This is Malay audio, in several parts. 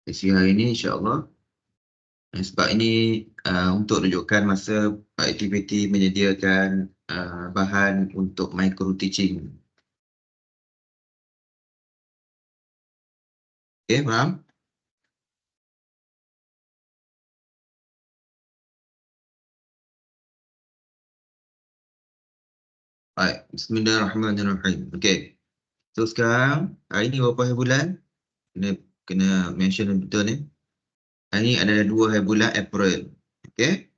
sesi hari ini insyaAllah. Sebab ini untuk rujukan masa aktiviti menyediakan bahan untuk micro teaching. Okey, faham? Baik, bismillahirrahmanirrahim. Okey. So sekarang hari ni berapa hari bulan? Kena mention betul ni. Hari ni adalah 2 hari bulan April. Okey.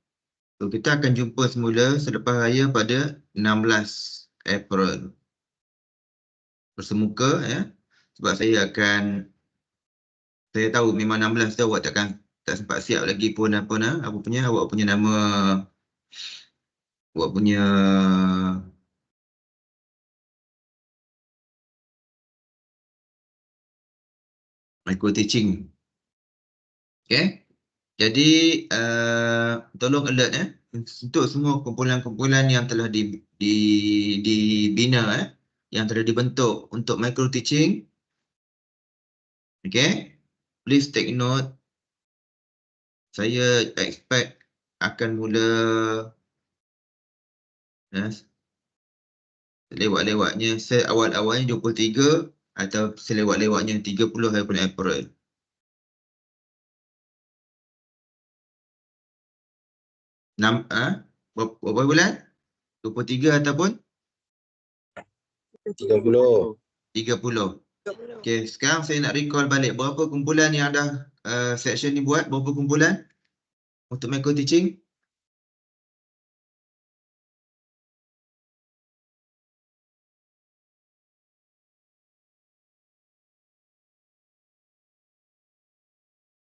So kita akan jumpa semula selepas raya pada 16 April. Bersemuka ya. Sebab saya tahu memang 16 tu awak tak sempat siap lagi pun awak punya nama, awak punya micro teaching. Okay. Jadi tolong alert untuk semua kumpulan-kumpulan yang telah dibina yang telah dibentuk untuk micro teaching. Okay. Please take note. Saya expect akan mula selewat-lewatnya seawal-awalnya 23 atau selewat-lewatnya 30 hari bulan April. Berapa bulan? 23 ataupun 30. 30. Okey, sekarang saya nak recall balik berapa kumpulan yang dah section ni buat, berapa kumpulan untuk micro teaching?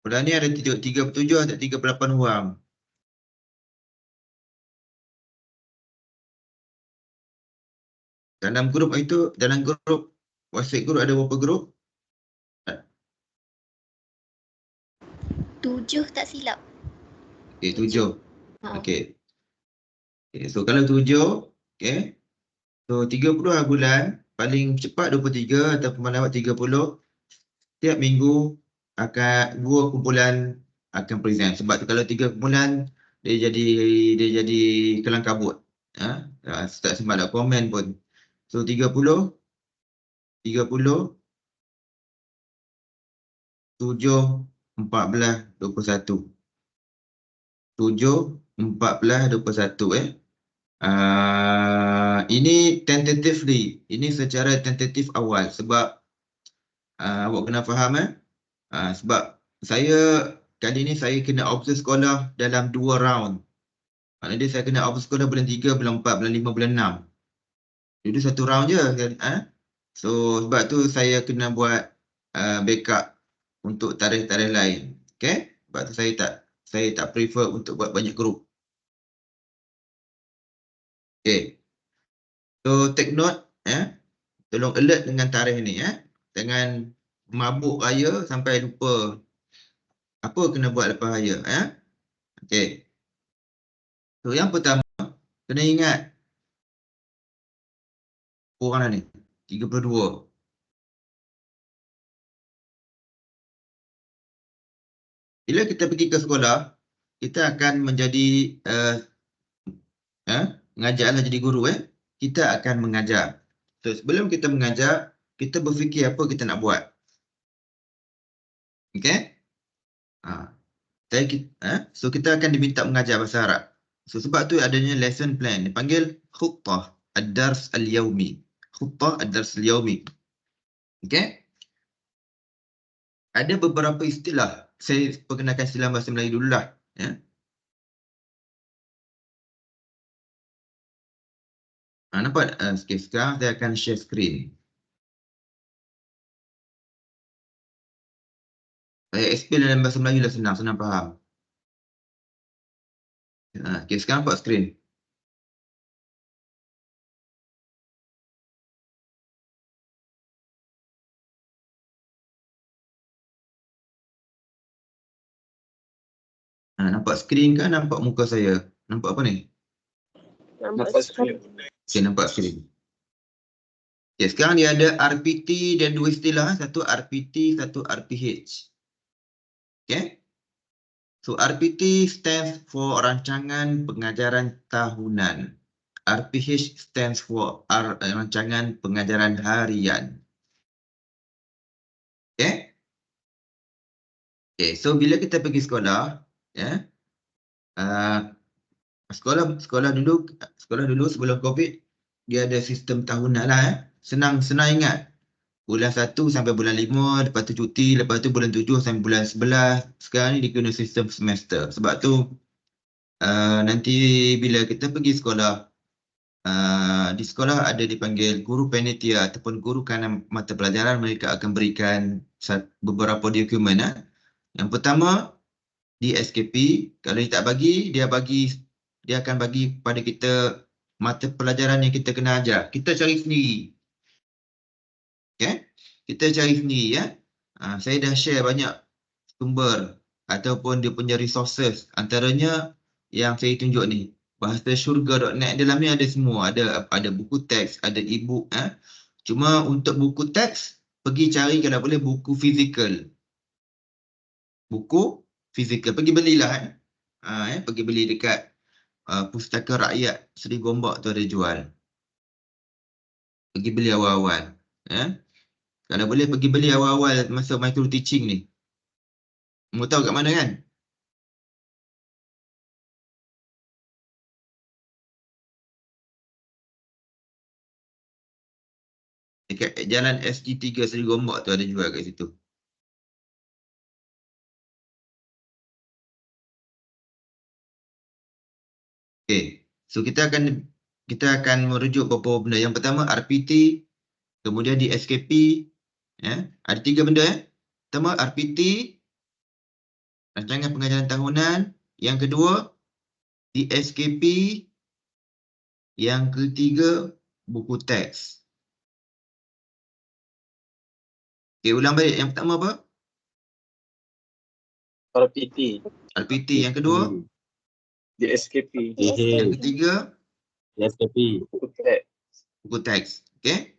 Bulan ni ada 37 atau 38 orang. Dalam grup WhatsApp group ada berapa grup? 7 tak silap. Okey, 7. Okey. So kalau 7, okey. So 30 hari bulan, paling cepat 23 ataupun paling lambat 30. Setiap minggu akan 2 kumpulan akan present. Sebab tu kalau 3 kumpulan dia jadi kelang kabut. Tak sempat nak komen pun. So 30, 7, 14, 21. 7, 14, 21 ini tentatively. Ini secara tentatif awal sebab awak kena faham sebab kali ni saya kena observe sekolah dalam 2 round. Maknanya saya kena observe sekolah bulan 3, bulan 4, bulan 5, bulan 6. Jadi 1 round je. So sebab tu saya kena buat backup untuk tarikh-tarikh lain. Okay? Sebab tu saya tak prefer untuk buat banyak group. Okay. So take note tolong alert dengan tarikh ni Jangan mabuk raya sampai lupa apa kena buat lepas raya Okay. So yang pertama kena ingat orang dah ni 32. Bila kita pergi ke sekolah, kita akan menjadi mengajarlah jadi guru kita akan mengajar. So sebelum kita mengajar, kita berfikir apa kita nak buat. Okay? So kita akan diminta mengajar bahasa Arab. So sebab tu adanya lesson plan. Dipanggil khutbah ad-dars al-yawmi. Khutbah ad-dars al-yawmi. Okay? Ada beberapa istilah. Saya perkenalkan istilah bahasa Melayu dululah. Nampak? Okay, sekarang saya akan share screen. Saya explain dalam bahasa Melayu dah senang faham. Okay, sekarang nampak screen. Nampak skrin kan nampak muka saya? Nampak apa ni? Nampak screen. Okay, nampak skrin. Okay, sekarang dia ada RPT dan dua istilah, satu RPT, satu RPH. Okay. So RPT stands for Rancangan Pengajaran Tahunan. RPH stands for Rancangan Pengajaran Harian. Okay. Okay, so bila kita pergi sekolah, ya, sekolah dulu sebelum COVID, dia ada sistem tahunan lah. Senang ingat. Bulan 1 sampai bulan 5, lepas tu cuti, lepas tu bulan 7 sampai bulan 11. Sekarang ni dia guna sistem semester. Sebab tu nanti bila kita pergi sekolah, di sekolah ada dipanggil guru panitia ataupun guru kanan mata pelajaran, mereka akan berikan beberapa dokumen. Yang pertama, di SKP, kalau dia tak bagi, dia akan bagi kepada kita mata pelajaran yang kita kena ajar. Kita cari sendiri. Okay? Kita cari sendiri, ya. Saya dah share banyak sumber ataupun dia punya resources. Antaranya yang saya tunjuk ni, bahasasyurga.net, dalam ni ada semua. Ada buku teks, ada e-book. Cuma untuk buku teks, pergi cari kalau boleh buku fizikal. Buku fizikal. Pergi belilah. Pergi beli dekat Pustaka Rakyat Seri Gombak tu ada jual. Pergi beli awal-awal. Kalau boleh pergi beli awal-awal masa micro teaching ni. Mau tahu kat mana kan? Dekat jalan SG3 Seri Gombak tu ada jual kat situ. Okay. So kita akan merujuk beberapa benda. Yang pertama RPT, kemudian di SKP. Ada 3 benda. Pertama RPT, Rancangan Pengajaran Tahunan. Yang kedua, di SKP. Yang ketiga, buku teks. Okay, ulang balik. Yang pertama apa? RPT. RPT. Yang kedua? Di SKP. Yang ketiga? Di SKP. Buku teks. Okay.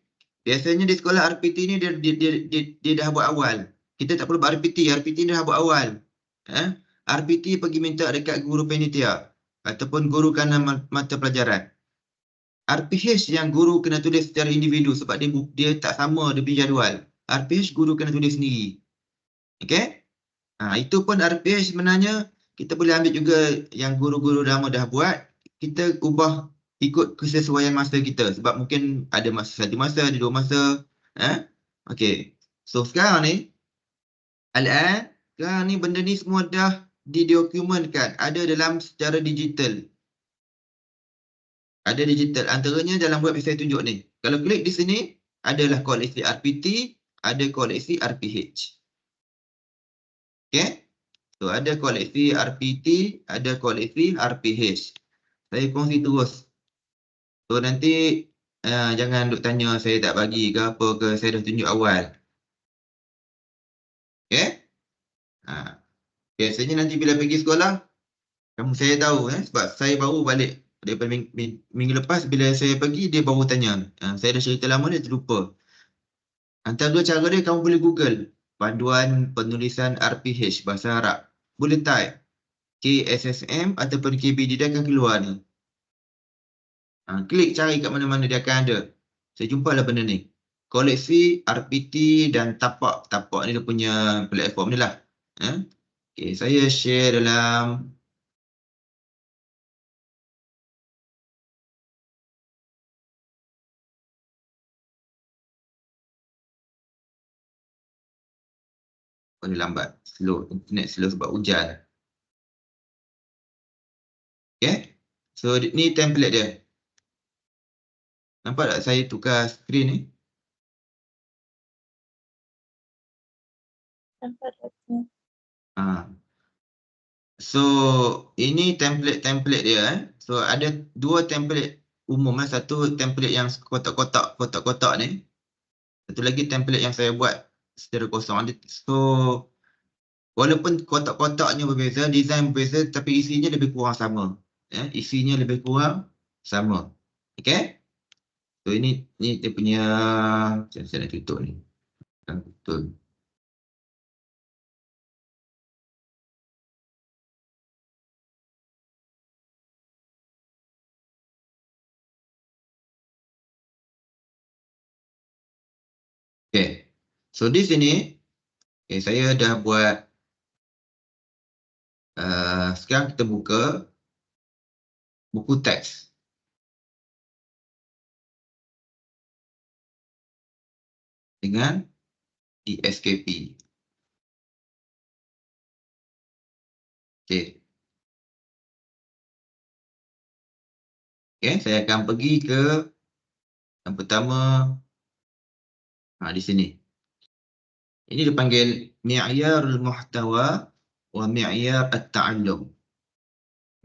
Biasanya di sekolah RPT ni dia dah buat awal. Kita tak perlu buat RPT. RPT ni dah buat awal. RPT pergi minta dekat guru panitia ataupun guru kanan mata pelajaran. RPH yang guru kena tulis secara individu sebab dia tak sama dia punya jadual. RPH guru kena tulis sendiri. Okay. Itu pun RPH sebenarnya kita boleh ambil juga yang guru-guru lama dah buat. Kita ubah ikut kesesuaian masa kita. Sebab mungkin ada masa 1 masa, ada 2 masa. Okay. So sekarang ni, sekarang ni benda ni semua dah didokumentkan. Ada dalam secara digital. Ada digital. Antaranya dalam web yang saya tunjuk ni. Kalau klik di sini, adalah koleksi RPT, ada koleksi RPH. Okay. So ada koleksi RPT, ada koleksi RPH. Saya kongsi terus. So nanti jangan duk tanya saya tak bagi ke apa ke, saya dah tunjuk awal. Okay. Biasanya nanti bila pergi sekolah, saya tahu sebab saya baru balik daripada minggu lepas. Bila saya pergi, dia baru tanya. Saya dah cerita lama, dia terlupa. Antara cara dia, kamu boleh Google panduan penulisan RPH bahasa Arab. Boleh type KSSM ataupun KBD, dia akan keluar ni. Klik cari kat mana-mana, dia akan ada. Saya jumpalah benda ni. Koleksi RPT dan tapak. Tapak ni dia punya platform ni lah. Okay, saya share dalam ni lambat. Slow. Internet slow sebab hujan. Okay. So ni template dia. Nampak tak saya tukar skrin ni? Nampak tak? So ini template dia. So ada 2 template umum. Satu template yang kotak-kotak ni. Satu lagi template yang saya buat secara kosong. So walaupun kotak-kotaknya berbeza, design berbeza, tapi isinya lebih kurang sama. Isinya lebih kurang sama. Okay. So ini dia punya, saya nak tutup ni. Betul. Okay. So di sini, saya dah buat, sekarang kita buka buku teks. Dengan di SKP. Okay. Okay, saya akan pergi ke yang pertama, di sini. Ini dipanggil Mi'yarul Muhtawa wa Mi'yar At-Ta'allum.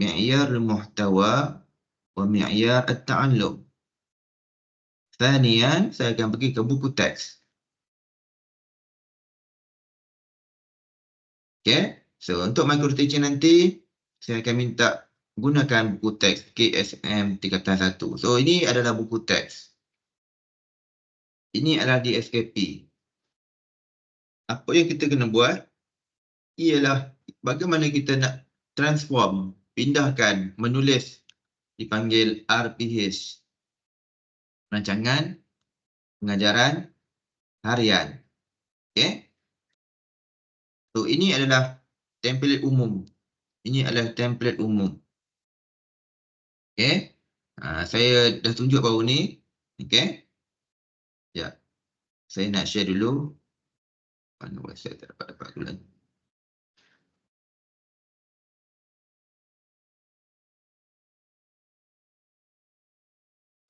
Mi'yarul Muhtawa wa Mi'yar At-Ta'allum. Thanian, saya akan pergi ke buku teks. Okay, so untuk micro teaching nanti, saya akan minta gunakan buku teks KSM 3.1. So ini adalah buku teks. Ini adalah di SKP. Apa yang kita kena buat ialah bagaimana kita nak transform, pindahkan, menulis dipanggil RPH. Rancangan Pengajaran Harian. Okay. So ini adalah template umum. Ini adalah template umum. Okay. Saya dah tunjuk baru ni. Okay. Ya. Saya nak share dulu. Mana website tak dapat dulu.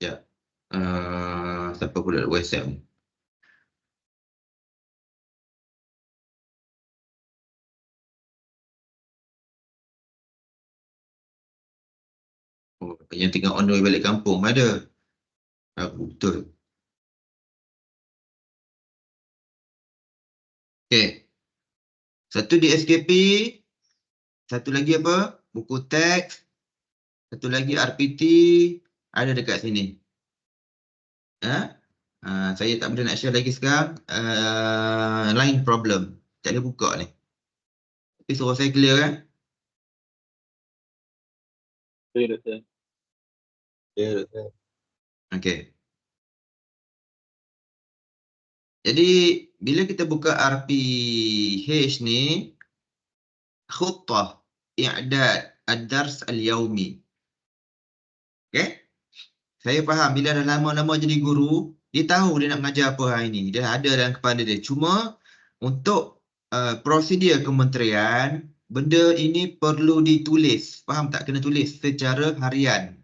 Ya. Siapa pula website ni? Oh, yang tengah on the way balik kampung ada. Betul. Okay. Satu di SKP. Satu lagi apa? Buku teks. Satu lagi RPT. Ada dekat sini. Saya tak boleh nak share lagi sekarang. Line problem. Tak boleh buka ni. Tapi suruh saya clear kan? Ya, doktor. Ya, doktor. Okay. Jadi, bila kita buka RPH ni, khutah i'dad ad-dars al-yawmi. Okay? Saya faham, bila dah lama-lama jadi guru, dia tahu dia nak mengajar apa hari ni. Dia ada dalam kepala dia. Cuma, untuk prosedur kementerian, benda ini perlu ditulis. Faham tak? Kena tulis secara harian.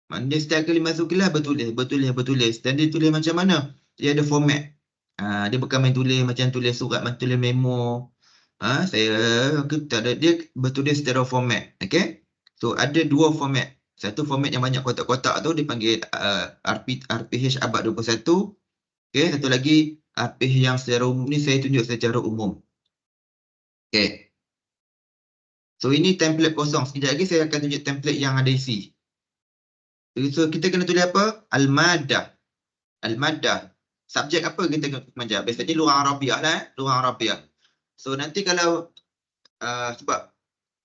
Maknanya setiap kali masuk kelas bertulis. Dan dia tulis macam mana? Dia ada format. Dia bukan main tulis macam tulis surat, macam tulis memo. Dia bertulis secara format. Okay? So ada dua format. Satu format yang banyak kotak-kotak tu dipanggil RPH abad 21. Okay? Satu lagi RPH yang secara umum ni saya tunjuk secara umum. Okay. So ini template kosong. Sekejap lagi saya akan tunjuk template yang ada isi. So kita kena tulis apa? Al-Madah. Al-Madah. Subjek apa kita kena mengajar? Biasanya luar Arabiah lah. Luar Arabiah. So nanti kalau sebab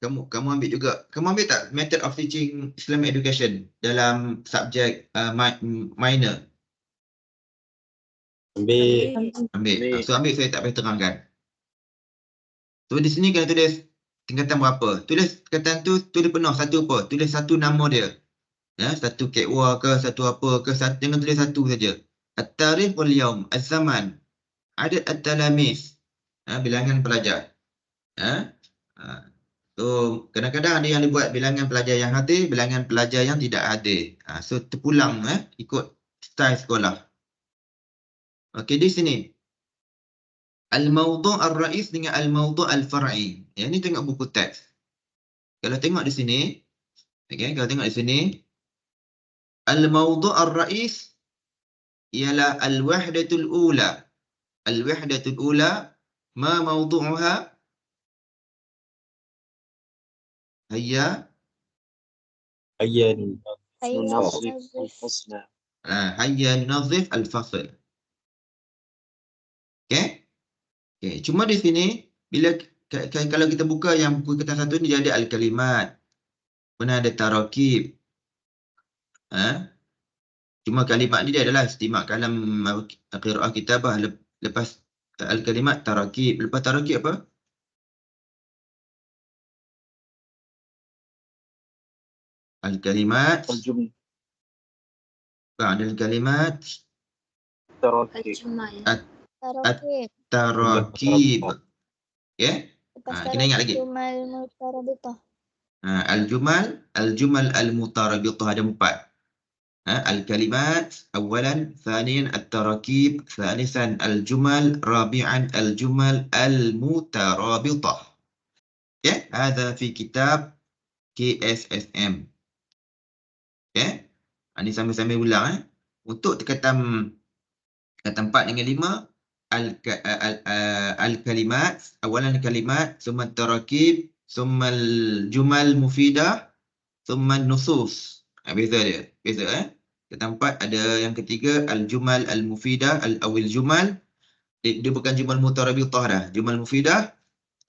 kamu ambil juga. Kamu ambil tak Method of Teaching Islamic Education dalam subjek minor? Ambil. Ambil. So ambil, saya tak payah terangkan. So di sini kena tulis tingkatan berapa. Tulis tingkatan tu, tulis penuh satu apa. Tulis satu nama dia. Ya, satu kekwa ke, satu apa ke, jangan tulis satu saja. At-tarikh wal yaum, az-zaman, adad at-talamis, bilangan pelajar. So kadang-kadang ada yang dibuat bilangan pelajar yang hadir, bilangan pelajar yang tidak hadir. So terpulang ikut style sekolah. Okey, di sini al-mawdu' ar-rais dengan al-mawdu' al-far'i. Yang ni tengok buku teks. Kalau tengok di sini, okey, kalau tengok di sini, al-mawdu' ar-rais ialah al-wahdatul ula. Al-wahdatul ula ma mawdu'uha? Hayya Ayan. أيها Munasib. المدرس Husna. Hayya nunazif al-fasl. Okey? Okey, cuma di sini bila kalau kita buka yang buku kertas satu ni dia ada al-kalimat. Mana ada tarakib. Cuma kalimat ni dia adalah istimak kalam qiraah kitabah, lepas al-kalimat tarakib. Lepas tarakib apa? Al-kalimat. الجمل Ada al-kalimat التراكيب الجمل Tarakib. tarakib. Okey? Lepas Kena ingat lagi. jumal mutarabitah. Al-jumal al-mutarabitah ada 4. Al-kalimat awalan, thaniyan at-tarakib, thalithan al-jumal, rabi'an al-jumal al-mutarabitah. Okey, hadha fi kitab KSSM. Okey. Ini sambil-sambil ulang Untuk kata 4 dengan 5 al-kalimat, awalan kalimat, summa tarakib, summa al-jumal mufidah, summa nusus. Beza dia. Beza Kata 4 ada yang ketiga al-jumal al-mufidah al-awil jumal. Dia bukan jumal mutarabitah dah. Jumal mufidah.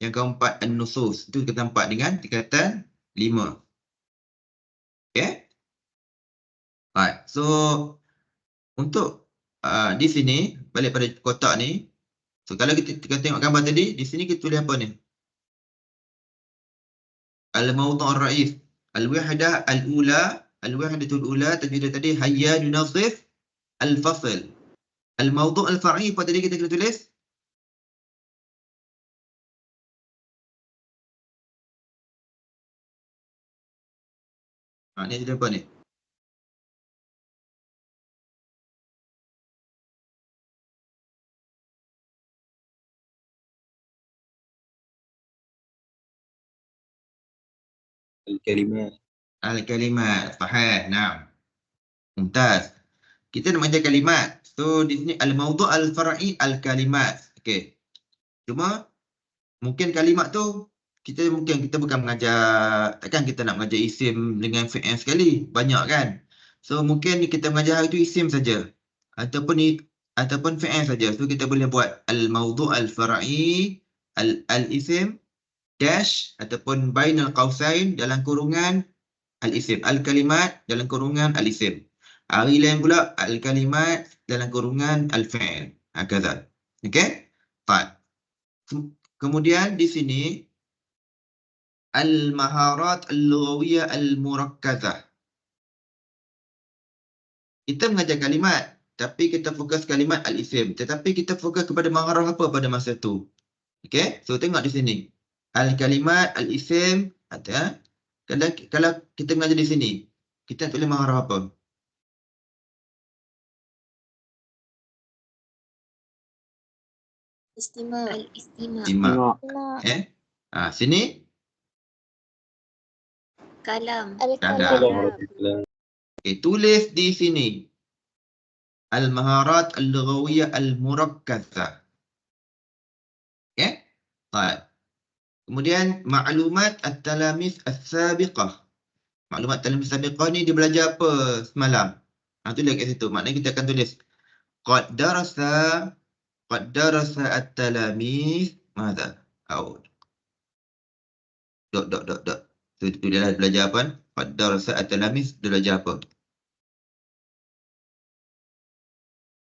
Yang keempat an-nusus. Itu kata 4 dengan tingkatan 5. Okey. Right. So untuk di sini balik pada kotak ni. So kalau kita tengok gambar tadi, di sini kita tulis apa ni? Al-mawdu' ar-ra'is, al-wahdah al-ula, al-wahdatul ula tajwid tadi hayya nunazif al-fasl. Al-mawdu' al-far'i apa tadi kita kena tulis? Ni ada apa ni? الكلمات Al-kalimat. Sahih. Naam. Mumtaz. Kita nak mengajar kalimat. So di sini al-mawdu' al-far'i al-kalimat. Okey. Cuma mungkin kalimat tu kita bukan mengajar, takkan kita nak mengajar isim dengan fi'il sekali. Banyak kan? So mungkin kita mengajar hari tu isim saja. Ataupun fi'il saja. So kita boleh buat al-mawdu' al-far'i al-isim dash ataupun bainal qausain dalam kurungan al-isim, al-kalimat dalam kurungan al-isim. Hari lain pula al-kalimat dalam kurungan al-fi'il. Hakadha. Okey? Baik. Kemudian di sini al-maharat al-lughawiyah al-murakkazah. Kita mengajar kalimat tapi kita fokus kalimat al-isim, tetapi kita fokus kepada maharah apa pada masa tu. Okey? So tengok di sini. Al-kalimat al-isim ada. Kalau kita mengajar di sini, kita tulis maharah apa? الاستماع الاستماع Istima. Sini كلام Al-kalam. okey, tulis di sini al-maharat al-lughawiyah al-murakkazah. Okey? Baik. Kemudian maklumat at-talamis as-sabiqah. Maklumat at-talamis as-sabiqah ni dia belajar apa semalam? Tulis kat situ. Maknanya kita akan tulis qad darasa at-talamis madza? Dot. So itu dia belajar apa? Qad darasa at-talamis dia belajar apa?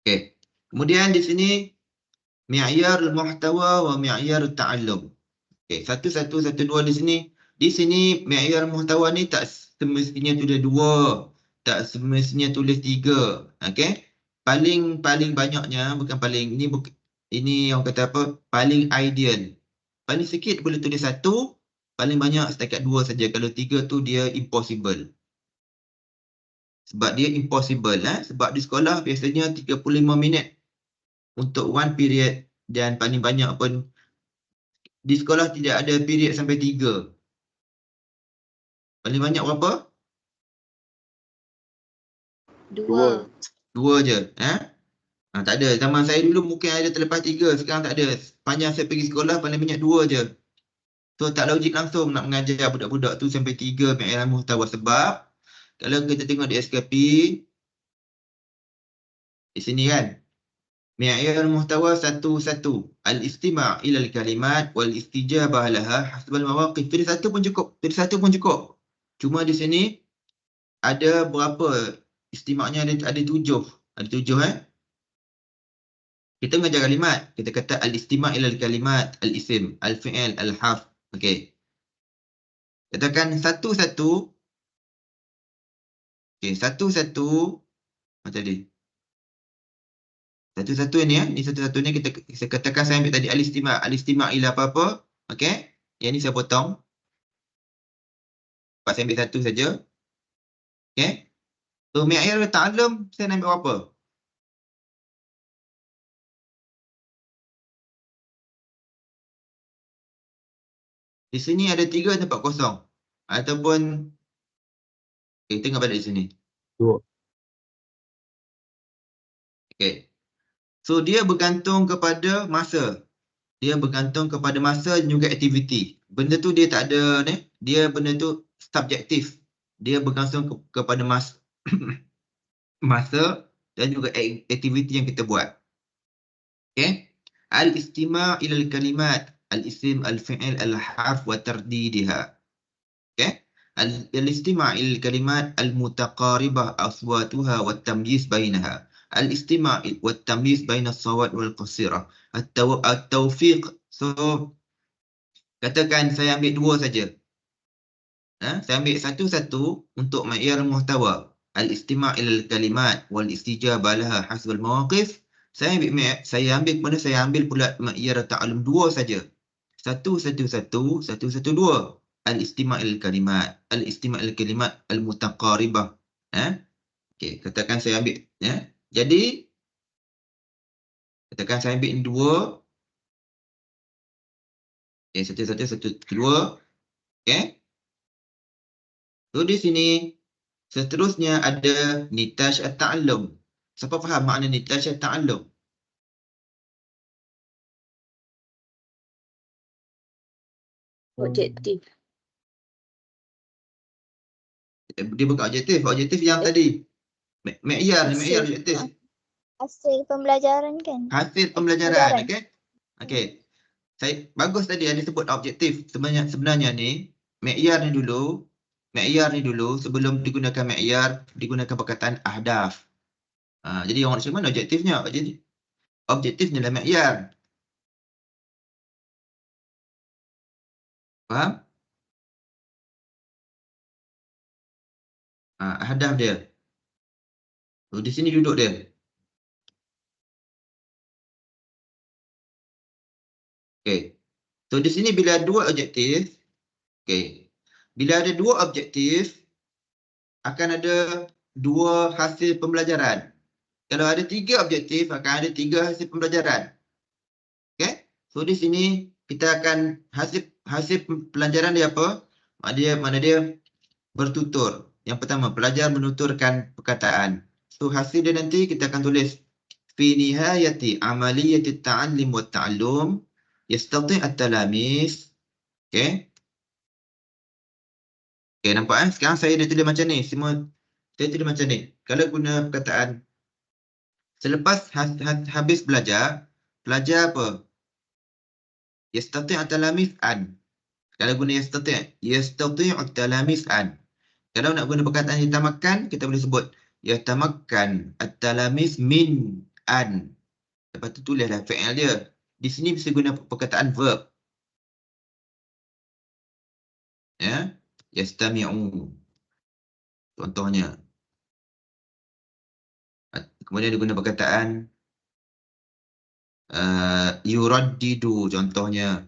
Okey. Kemudian di sini mi'yar al-muhtawa wa mi'yar at-ta'allum. Okey, 1 2 di sini. Di sini mi'yar muhtawa ni tak semestinya tulis 2, tak semestinya tulis 3. Okey? Paling banyaknya bukan paling ini orang kata apa? Paling ideal. Paling sikit boleh tulis 1, paling banyak setakat 2 saja. Kalau 3 tu dia impossible. Sebab dia impossible sebab di sekolah biasanya 35 minit untuk one period dan paling banyak pun di sekolah tidak ada period sampai 3. Paling banyak berapa? 2 2 je. Tak ada. Zaman saya dulu mungkin ada terlepas 3. Sekarang tak ada. Panjang saya pergi sekolah paling banyak 2 je. So tak logik langsung nak mengajar budak-budak tu sampai 3 mi'yar muhtawa. Sebab kalau kita tengok di SKP, Di sini kan. Mi'yar muhtawa 1-1. Al-istima' ila al-kalimat wal istijabah laha hasbal mawaqif. Pilih satu pun cukup. Pilih satu pun cukup. Cuma di sini ada berapa istima'nya, ada 7. Ada 7 Kita mengajar kalimat. Kita kata al-istima' ila al-kalimat, al-isim, al-fi'il, al-harf. Okey. Katakan satu-satu. Okey, satu-satu. Macam tadi. Satu-satu ni ni satu-satu ni saya katakan saya ambil tadi al-istima'. Al-istima' ila apa-apa. Okey. Yang ni saya potong. Lepas saya ambil satu saja. Okey. So, mi'yar ta'allum saya nak ambil berapa? Di sini ada 3 tempat kosong. Ataupun tengok balik di sini. 2. Okey. So, dia bergantung kepada masa. Dia bergantung kepada masa dan juga aktiviti. Benda tu dia tak ada ni. Dia benda tu subjektif. Dia bergantung kepada masa masa dan juga aktiviti yang kita buat. Okey. Al-istima' ila al-kalimat, al-isim, al-fi'il, al-harf wa tardidiha. Okey. Al-istima' ila al-kalimat al-mutaqaribah aswatuha wa tamyiz bainaha. Al-istima' wa tamyiz baina as-sawat wal qasirah. At-tawfiq. So katakan saya ambil 2 saja. Saya ambil satu-satu untuk mi'yar muhtawa. Al-istima' ila al-kalimat wal istijabah laha hasbal mawaqif. Saya ambil kepada saya ambil pula mi'yar ta'allum 2 saja. 1-1-1, 1-1-2. Al-istima' ila al-kalimat, al-istima' ila al-kalimat al-mutaqaribah. Okey, katakan saya ambil Jadi katakan saya ambil 2. Okey, 1-1-1-2. Okey. So di sini seterusnya ada nitaj at-ta'allum. Siapa faham makna nitaj at-ta'allum? Objektif. Dia bukan objektif. Objektif yang tadi. Mi'yar objektif. Hasil pembelajaran kan? Hasil pembelajaran. Okey. Okey. Bagus tadi ada sebut objektif. Sebenarnya ni mi'yar ni dulu sebelum digunakan mi'yar digunakan perkataan ahdaf. Jadi orang macam mana objektifnya? Jadi objektifnya adalah mi'yar. Faham? Ahdaf dia. So, di sini duduk dia. Okey. So di sini bila ada 2 objektif, okey. Bila ada 2 objektif akan ada 2 hasil pembelajaran. Kalau ada 3 objektif akan ada 3 hasil pembelajaran. Okey. So di sini kita akan hasil pelajaran dia apa? Mana dia bertutur. Yang pertama, pelajar menuturkan perkataan. So hasil dia nanti kita akan tulis fi nihayati amaliyati ta'allim wa ta'allum yastati' at-talamis. Okey. Okey, nampak Sekarang saya dah tulis macam ni. Saya tulis macam ni. Kalau guna perkataan selepas habis belajar, pelajar apa? Yastati' at-talamis an. Kalau guna yastati' at-talamis an. Kalau nak guna perkataan yatamakkan, kita boleh sebut yatamakkan at-talamis min an. Lepas tu tulislah fi'il dia. Di sini bisa guna perkataan verb. Ya, yastami'u. Contohnya. Kemudian dia guna perkataan yuraddidu contohnya.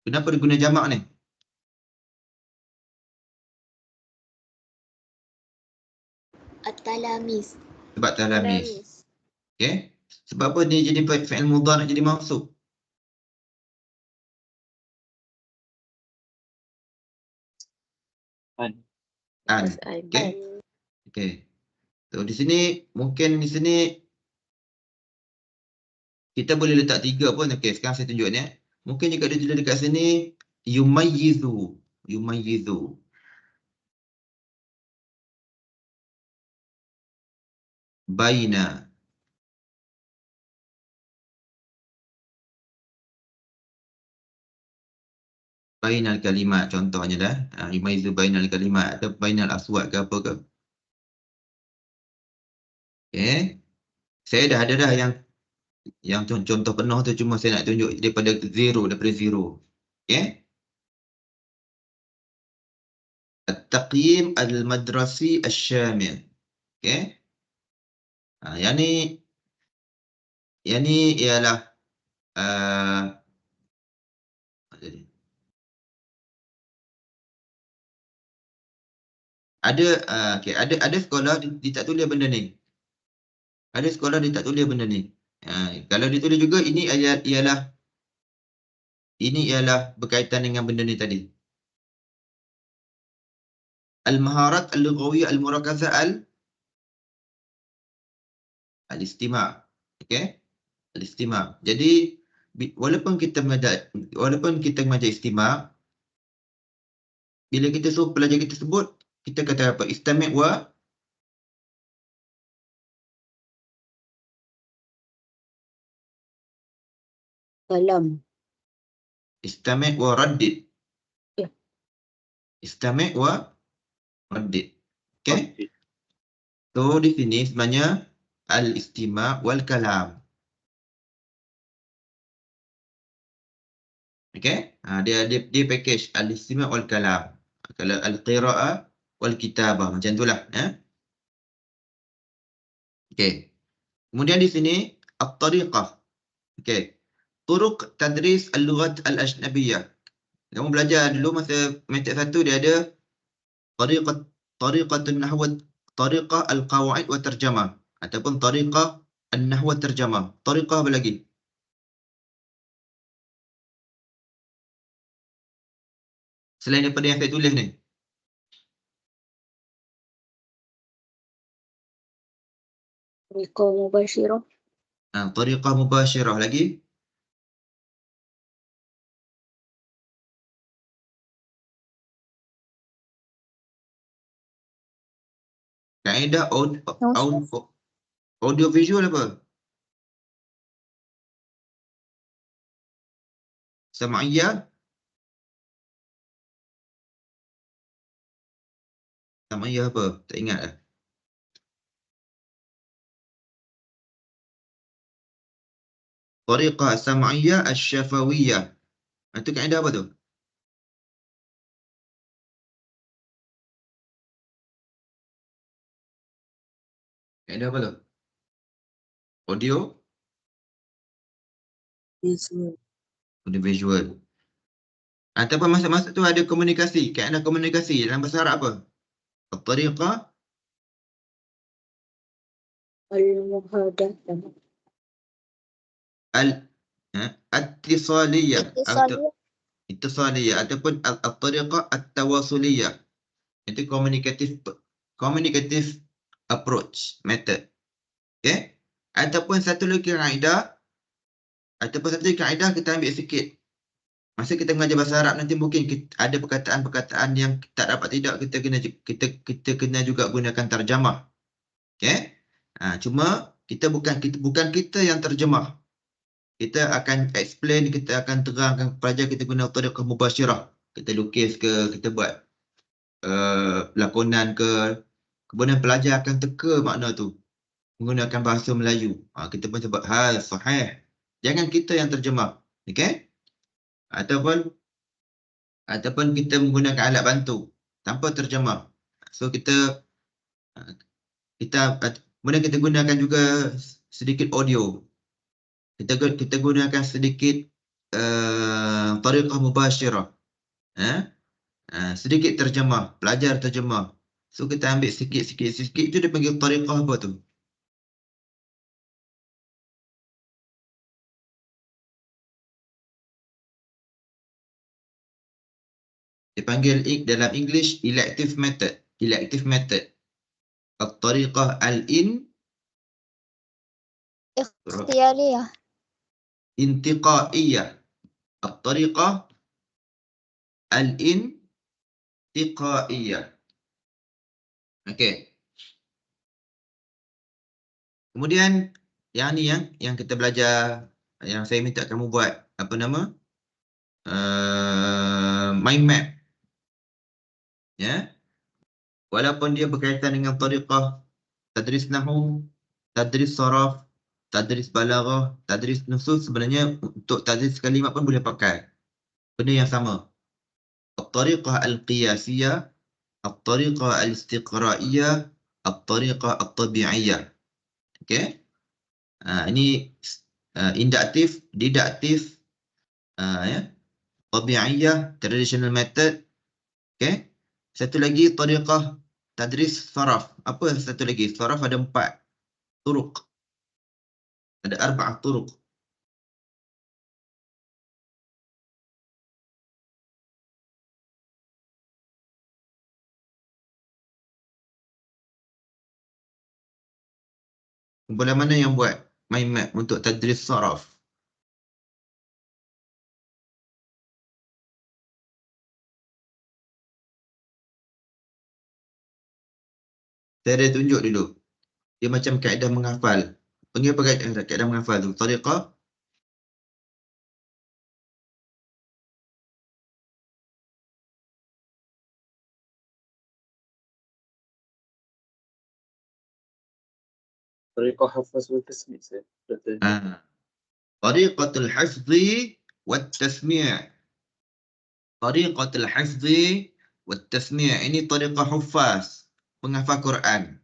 Kenapa dia guna jamak ni? At-talamis. Sebab talamis. Okey. Sebab apa dia jadi fi'il mudhari' jadi mansub? An. Okey. Okey. So di sini mungkin di sini kita boleh letak 3 pun. Okey, sekarang saya tunjuk ni. Mungkin juga dia tulis dekat sini yumayyizu. Yumayyizu. baina. Bainal kalimat contohnya dah. Yumayyizu bainal kalimat atau bainal aswat ke apa ke. Okey. Saya dah ada dah yang contoh penuh tu, cuma saya nak tunjuk daripada zero. Okey. At-taqyim al-madrasi asy-syamil. Okey. Yang ni ialah ada sekolah dia tak tulis benda ni. Ada sekolah dia tak tulis benda ni. Kalau ditulis juga ini ialah berkaitan dengan benda ni tadi. Al-maharat al-lughawiyah al-murakazah al-istima'. Okey? Al-istima'. Jadi walaupun kita mengajar istima', bila kita suruh pelajar kita sebut, kita kata apa? Istami' wa Kalam. istami' wa raddid. Ya. Istami' wa raddid. Okey? So di sini sebenarnya al-istima' wal kalam. Okey? Dia package al-istima' wal kalam. Kalau al-qira'ah wal kitabah macam itulah, ya. Okey. Kemudian di sini at-tariqah. Okey. Turuq tadris al-lughat al-ajnabiyyah. Kamu belajar dulu masa metod 1 dia ada tariqatun nahw, tariqah al-qawaid wa tarjamah ataupun tariqah an-nahw wa tarjamah. Tariqah apa lagi? Selain daripada yang saya tulis ni. Tariqah mubashirah. Tariqah mubashirah lagi. Kaedah audio visual apa? Sam'iyah. Sam'iyah apa? Tak ingat dah. Tariqah sam'iyah asy-syafawiyah. Itu kaedah apa tu? Kaedah apa tu? Audio visual. Ataupun masa-masa tu ada komunikasi. Kaedah komunikasi dalam bahasa Arab apa? At-tariqah Al-muhadatsah. al-ittisaliyah. Ittisaliyah. Ittisaliyah ataupun at-tariqah at-tawasuliyah. Itu communicative approach method. Okey? Ataupun satu lagi kaedah kita ambil sikit. Masa kita mengajar bahasa Arab nanti mungkin ada perkataan-perkataan yang tak dapat tidak kita kena juga gunakan terjemah. Okey? Cuma bukan kita yang terjemah. Kita akan explain, kita akan terangkan pelajar kita guna tariqah mubashirah. Kita lukis ke, kita buat lakonan ke. Kemudian pelajar akan teka makna tu menggunakan bahasa Melayu. Kita pun sebut hal sahih. Jangan kita yang terjemah. Okey? Ataupun kita menggunakan alat bantu tanpa terjemah. So kita kemudian kita gunakan juga sedikit audio. Kita gunakan sedikit tariqah mubashirah. Sedikit terjemah, pelajar terjemah. So kita ambil sikit tu dia panggil tariqah apa tu? Dipanggil dalam English elective method. At-tariqah Ikhtiyariyah. intiqaiyah. At-tariqah al-intiqaiyah. Okey. Kemudian yang ni yang kita belajar, yang saya minta kamu buat apa nama? Mind map. Ya. Walaupun dia berkaitan dengan tariqah tadris nahwu, tadris saraf, tadris balaghah, tadris nusus, sebenarnya untuk tadris kalimat pun boleh pakai. Benda yang sama. At-tariqah al-qiyasiyah, at-tariqah al-istiqra'iyah, at-tariqah at-tabi'iyah. Okey? Ini induktif, didaktif, ya. Tabi'iyah, traditional method. Okey? Satu lagi tariqah tadris saraf. Apa satu lagi? Saraf ada 4 turuq. Ada 4 turuq. Kumpulan mana yang buat mind map untuk tadris saraf? Saya dah tunjuk dulu. Dia macam kaedah menghafal. Panggil apa kaedah menghafal tu? Tariqah طريقة حفظ والتسميع saya. Tariqatul hifzi wat tasmi'. Tariqatul hifzi wat tasmi'. Ini tariqah hufaz, penghafal Quran.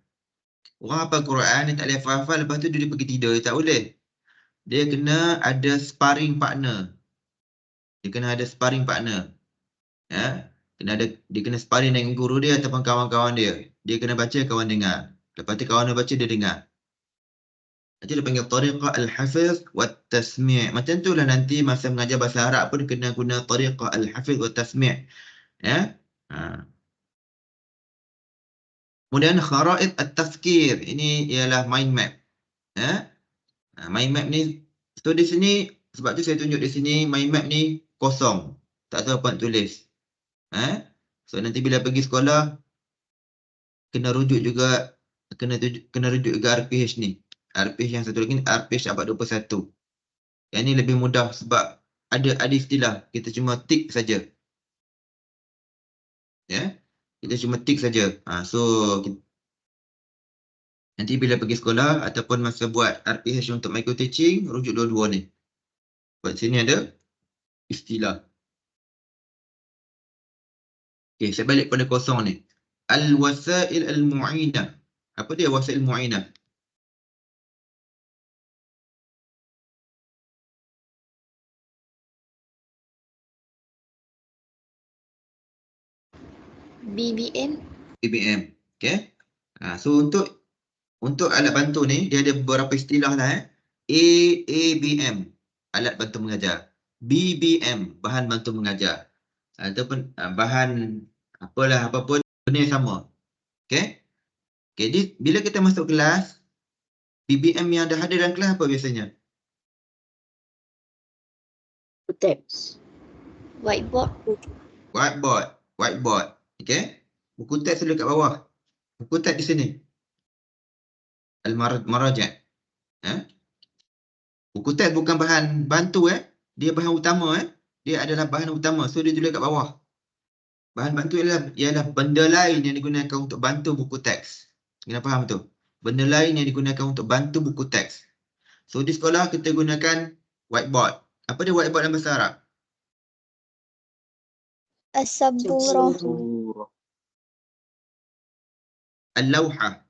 Orang hafal Quran, dia tak boleh hafal, lepas tu dia pergi tidur, dia tak boleh. Dia kena ada sparring partner. Dia kena ada sparring partner. Ya. Dia kena sparring dengan guru dia ataupun kawan-kawan dia. Dia kena baca, kawan dengar. Lepas tu kawan dia baca, dia dengar. Itu dia panggil tariqah al-hafiz wa tasmi'. Macam tu lah nanti masa mengajar bahasa Arab pun kena guna tariqah al-hafiz wa tasmi'. Ya. Kemudian kharaid at-tafkir. Ini ialah mind map. Ya. Mind map ni, so di sini, sebab tu saya tunjuk di sini, mind map ni kosong. Tak tahu apa nak tulis. So nanti bila pergi sekolah, kena rujuk juga, kena rujuk juga RPH ni. RPH yang satu lagi ni, RPH abad 21. Yang ni lebih mudah sebab ada istilah, kita cuma tick saja. Ya, kita cuma tick saja. So nanti bila pergi sekolah ataupun masa buat RPH untuk micro teaching, rujuk dua-dua ni. Buat sini ada istilah. Okey, saya balik pada kosong ni. Al-wasail al-mu'inah. Apa dia wasail mu'inah? BBM. BBM. Okey. So untuk alat bantu ni dia ada beberapa istilah lah. ABM, alat bantu mengajar. BBM, bahan bantu mengajar. Ataupun bahan apapun, benda yang sama. Okey. Okey, bila kita masuk kelas, BBM yang dah ada dalam kelas apa biasanya? Teks. Whiteboard. Whiteboard. Okey. Buku teks ada kat bawah. Buku teks di sini. Al-Maraja'. Buku teks bukan bahan bantu dia bahan utama Dia adalah bahan utama. So dia tulis kat bawah. Bahan bantu ialah benda lain yang digunakan untuk bantu buku teks. Kena faham tu. Benda lain yang digunakan untuk bantu buku teks. So di sekolah kita gunakan whiteboard. Apa dia whiteboard dalam bahasa Arab? As-saburah. صورة. Al-lawhah.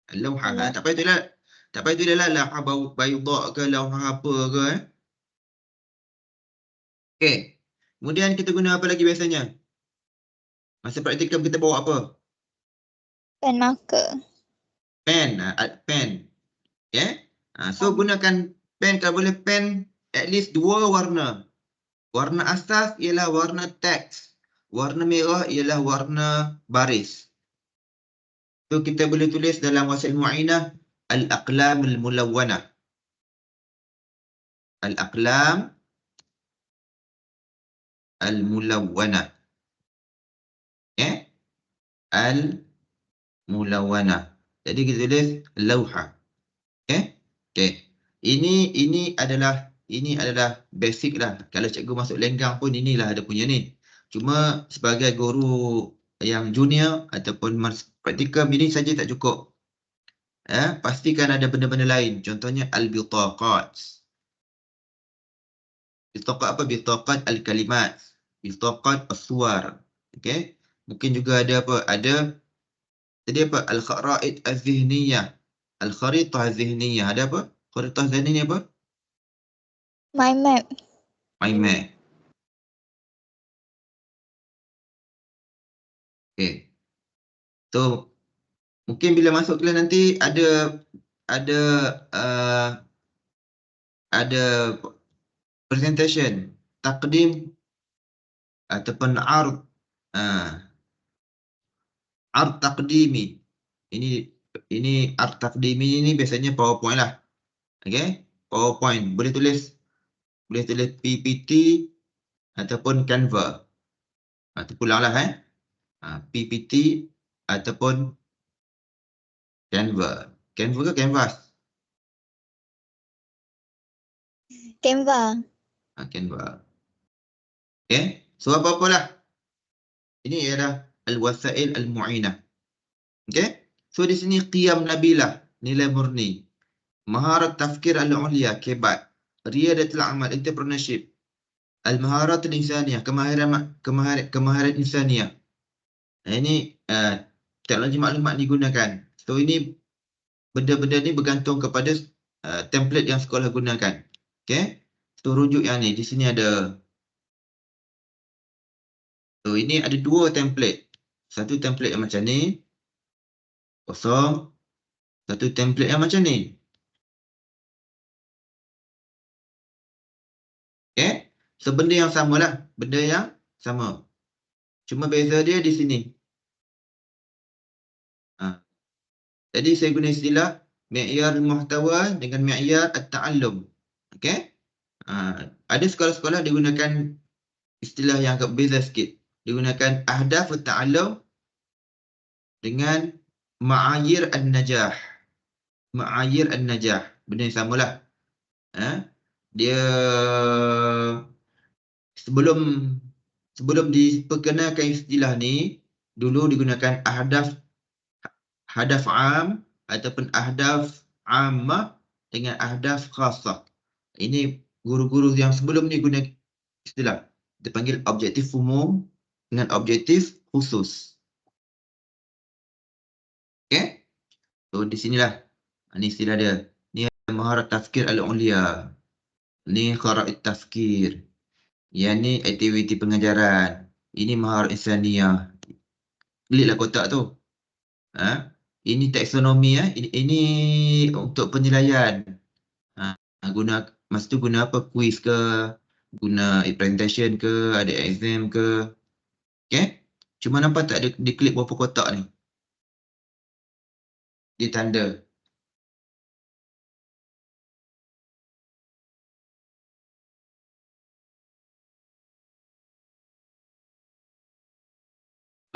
Allah. Tak payah tulis lah lawhah bayda' ke lawhah apa ke Okey. Kemudian kita guna apa lagi biasanya? Masa praktikum kita bawa apa? Pen marker. Pen. Pen. Okay. So gunakan pen, kalau boleh pen at least 2 warna. Warna asas ialah warna teks. Warna merah ialah warna baris. So kita boleh tulis dalam wasail mu'inah al-aqlam al-mulawwanah. Al-aqlam al-mulawwanah. Okay. Al-mulawwanah. Jadi kita tulis lawhah. Okey. Ini adalah basic lah. Kalau cikgu masuk lenggang pun inilah ada punya ni. Cuma sebagai guru yang junior ataupun praktikum ini saja tak cukup. Pastikan ada benda-benda lain. Contohnya al-bitaqat. Bitaqat apa? Bitaqat al-kalimat. Bitaqat as-suwar. Okey. Mungkin juga ada apa? Ada tadi apa? Al-khara'id az-zihniyah. Al-kharitah az-zihniyah. Ada apa? Kharitah zihniyah apa? Mind map. Mind map. Okay. So, mungkin bila masuk kelas nanti ada presentation, taqdim ataupun ard taqdimi. Ini ard taqdimi ni biasanya PowerPoint lah. Okay? PowerPoint. Boleh tulis PPT ataupun Canva. Terpulanglah PPT ataupun Canva. Canva ke Canvas? Canva. Canva. Okay. So apa-apalah. Ini ialah al-wasail al-mu'inah. Okay. So di sini qiyam nabilah, nilai murni. Maharat tafkir al-ulia, kebat. Riyadatul amal, entrepreneurship. Al-maharat al-insaniyah, kemahiran insaniyah. Ini teknologi maklumat digunakan. So ini benda-benda ni bergantung kepada template yang sekolah gunakan. Okay. So rujuk yang ni, di sini ada. So ini ada dua template. Satu template yang macam ni. Kosong. Satu template yang macam ni. Okay. So benda yang sama lah. Benda yang sama. Cuma beza dia di sini. Jadi saya guna istilah mi'yar muhtawa dengan mi'yar at-ta'allum. Okay. Ada sekolah-sekolah digunakan istilah yang agak beza sikit. Digunakan ahdaf at-ta'allum dengan ma'ayir an-najah. Ma'ayir an-najah. Benda yang samalah. Dia sebelum diperkenalkan istilah ni, dulu digunakan hadaf am ataupun ahdaf ammah dengan ahdaf khasah. Ini guru-guru yang sebelum ni guna istilah. Dia panggil objektif umum dengan objektif khusus. Okay? So di sinilah. Ini istilah dia. Ni maharat tafkir al-ulia. Ni khara'id tafkir. Yang ni aktiviti pengajaran. Ini maharat insaniyah. Kliklah kotak tu. Ini taksonomi. Ini untuk penilaian. Masa tu guna apa? Quiz ke? Guna presentation ke? Ada exam ke? Okay? Cuma nampak tak ada diklik berapa kotak ni? Dia tanda.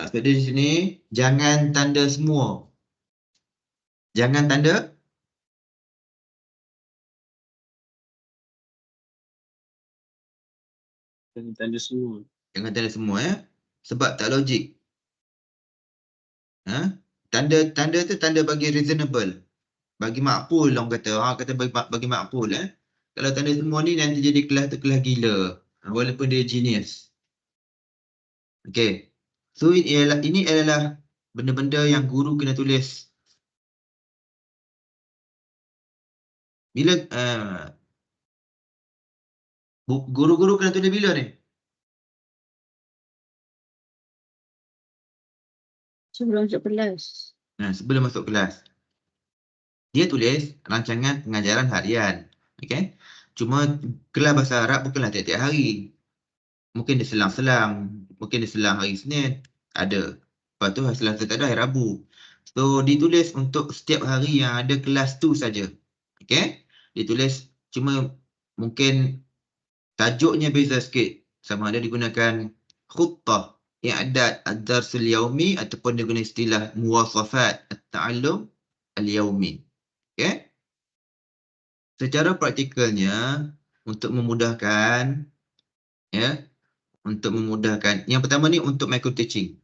Maksud dia di sini, jangan tanda semua. Jangan tanda. Jangan tanda semua. Jangan tanda semua sebab tak logik. Tanda tu tanda bagi reasonable. Bagi makbul orang kata. Kata bagi makbul Kalau tanda semua ni nanti jadi kelas tu kelas gila. Walaupun dia genius. Okay. So ini adalah benda-benda yang guru kena tulis. Bila guru-guru kena tulis bila ni? Sebelum masuk kelas. Sebelum masuk kelas. Dia tulis rancangan pengajaran harian. Okay? Cuma kelas bahasa Arab bukanlah tiap-tiap hari. Mungkin dia selang-selang. Mungkin dia selang hari Senin. Ada. Lepas tu hari Selasa tak ada, hari Rabu. So ditulis untuk setiap hari yang ada kelas tu saja. Okay? Ditulis cuma mungkin tajuknya beza sikit. Sama ada digunakan khutbah, i'dad ad-darsul yaumi ataupun dia guna istilah muwasafat at-ta'allum al-yaumi. Okay? secara praktikalnya untuk memudahkan, ya, untuk memudahkan. Yang pertama ni untuk micro teaching.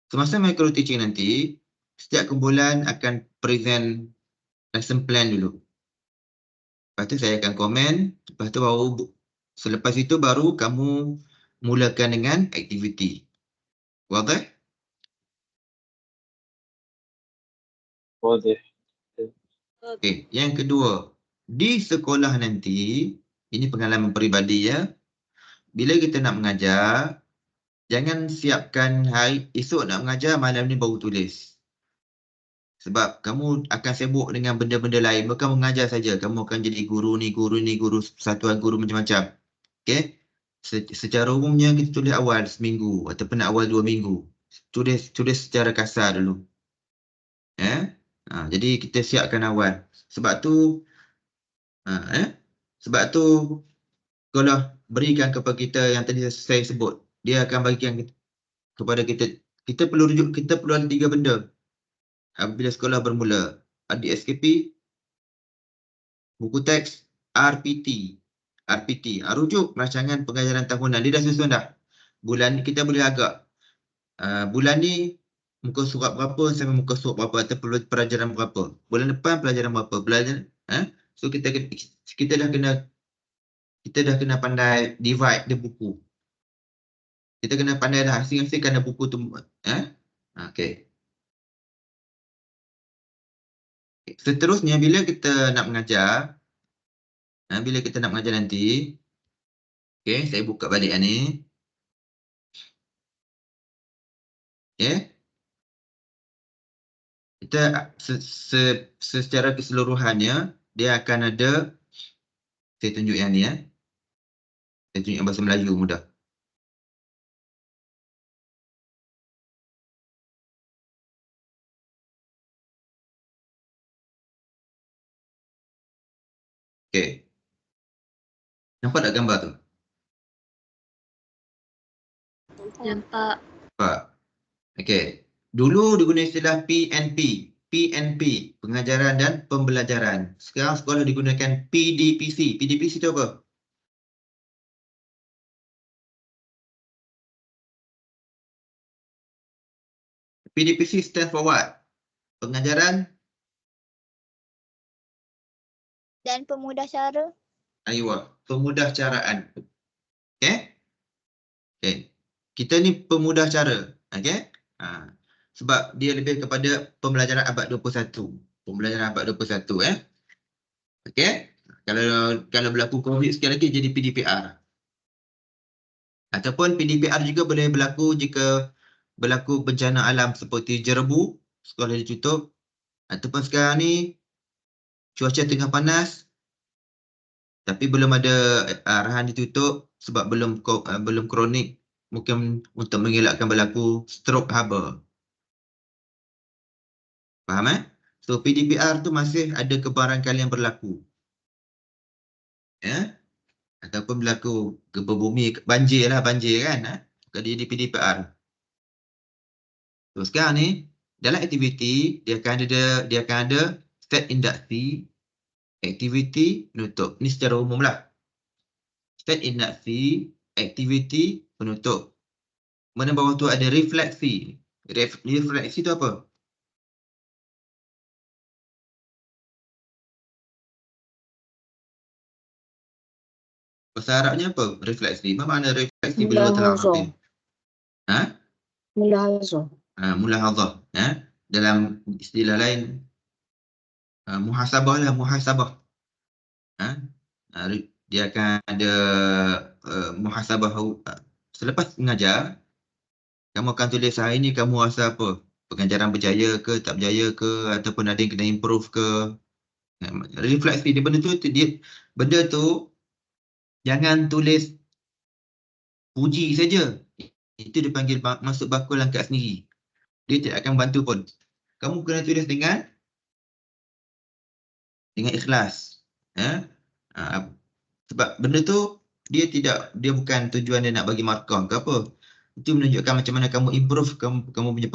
Semasa micro teaching nanti, setiap kumpulan akan present lesson plan dulu. Lepas tu saya akan komen, lepas tu selepas itu baru kamu mulakan dengan aktiviti. Wadah? واضح. Okey, yang kedua, di sekolah nanti, ini pengalaman peribadi ya. Bila kita nak mengajar, jangan siapkan hari esok nak mengajar, malam ni baru tulis. Sebab kamu akan sibuk dengan benda-benda lain, bukan mengajar saja. Kamu akan jadi guru ni, guru satuan guru macam-macam. Okey? Secara umumnya kita tulis awal seminggu ataupun awal 2 minggu. Tulis secara kasar dulu. Ya? Jadi kita siapkan awal. Sebab tu kalau berikan kepada kita yang tadi saya sebut, dia akan bagikan kepada kita perlu rujuk, kita perlu ada 3 benda apabila sekolah bermula. Ada SKP, buku teks, RPT, rujuk rancangan pengajaran tahunan. Dia dah susun dah. Bulan ni kita boleh agak bulan ni muka surat berapa sampai muka surat berapa atau pelajaran berapa. Bulan depan pelajaran berapa. So kita dah kena pandai divide dia buku. Kita kena pandai dah asing-asingkan buku tu. Okey. Seterusnya bila kita nak mengajar, nanti, okey, saya buka balik ni. Okey. Kita secara keseluruhannya dia akan ada, saya tunjuk yang ni saya tunjuk yang bahasa Melayu mudah. Okey. Nampak tak gambar tu? Nampak. Nampak. Okey. Dulu diguna istilah PNP, pengajaran dan pembelajaran. Sekarang sekolah digunakan PDPC. PDPC tu apa? PDPC stand for what? Pengajaran Dan pemudah cara. pemudah caraan. Okey? Okey. Kita ni pemudah cara. Okey? Sebab dia lebih kepada pembelajaran abad 21. Pembelajaran abad 21 Okey? Kalau berlaku COVID sekali lagi jadi PDPR. Ataupun PDPR juga boleh berlaku jika berlaku bencana alam seperti jerebu, sekolah ditutup. Ataupun sekarang ni cuaca tengah panas tapi belum ada arahan ditutup sebab belum kronik, mungkin untuk mengelakkan berlaku stroke haba. Faham So PDPR tu masih ada kebarangkalian berlaku. Ya? Ataupun berlaku gempa bumi, banjir kan. Kalau dia di PDPR. So sekarang ni dalam aktiviti dia akan ada start induksi, aktiviti, penutup. Ni secara umum lah. Start induksi, aktiviti, penutup. Mana bawah tu ada refleksi. Refleksi tu apa? Bahasa Arabnya apa? Refleksi. Apa makna refleksi? Mulahazah. Mulahazah. Mulahazah. Dalam istilah lain, muhasabah lah, muhasabah. Dia akan ada muhasabah. Selepas mengajar, kamu akan tulis hari ni kamu rasa apa? Pengajaran berjaya ke, tak berjaya ke, ataupun ada yang kena improve ke. Refleksi dia benda tu jangan tulis puji saja. Itu dipanggil masuk bakul angkat sendiri. Dia tidak akan bantu pun. Kamu kena tulis dengan ikhlas. Sebab benda tu dia bukan tujuan dia nak bagi markah ke apa. Itu menunjukkan macam mana kamu improve kamu punya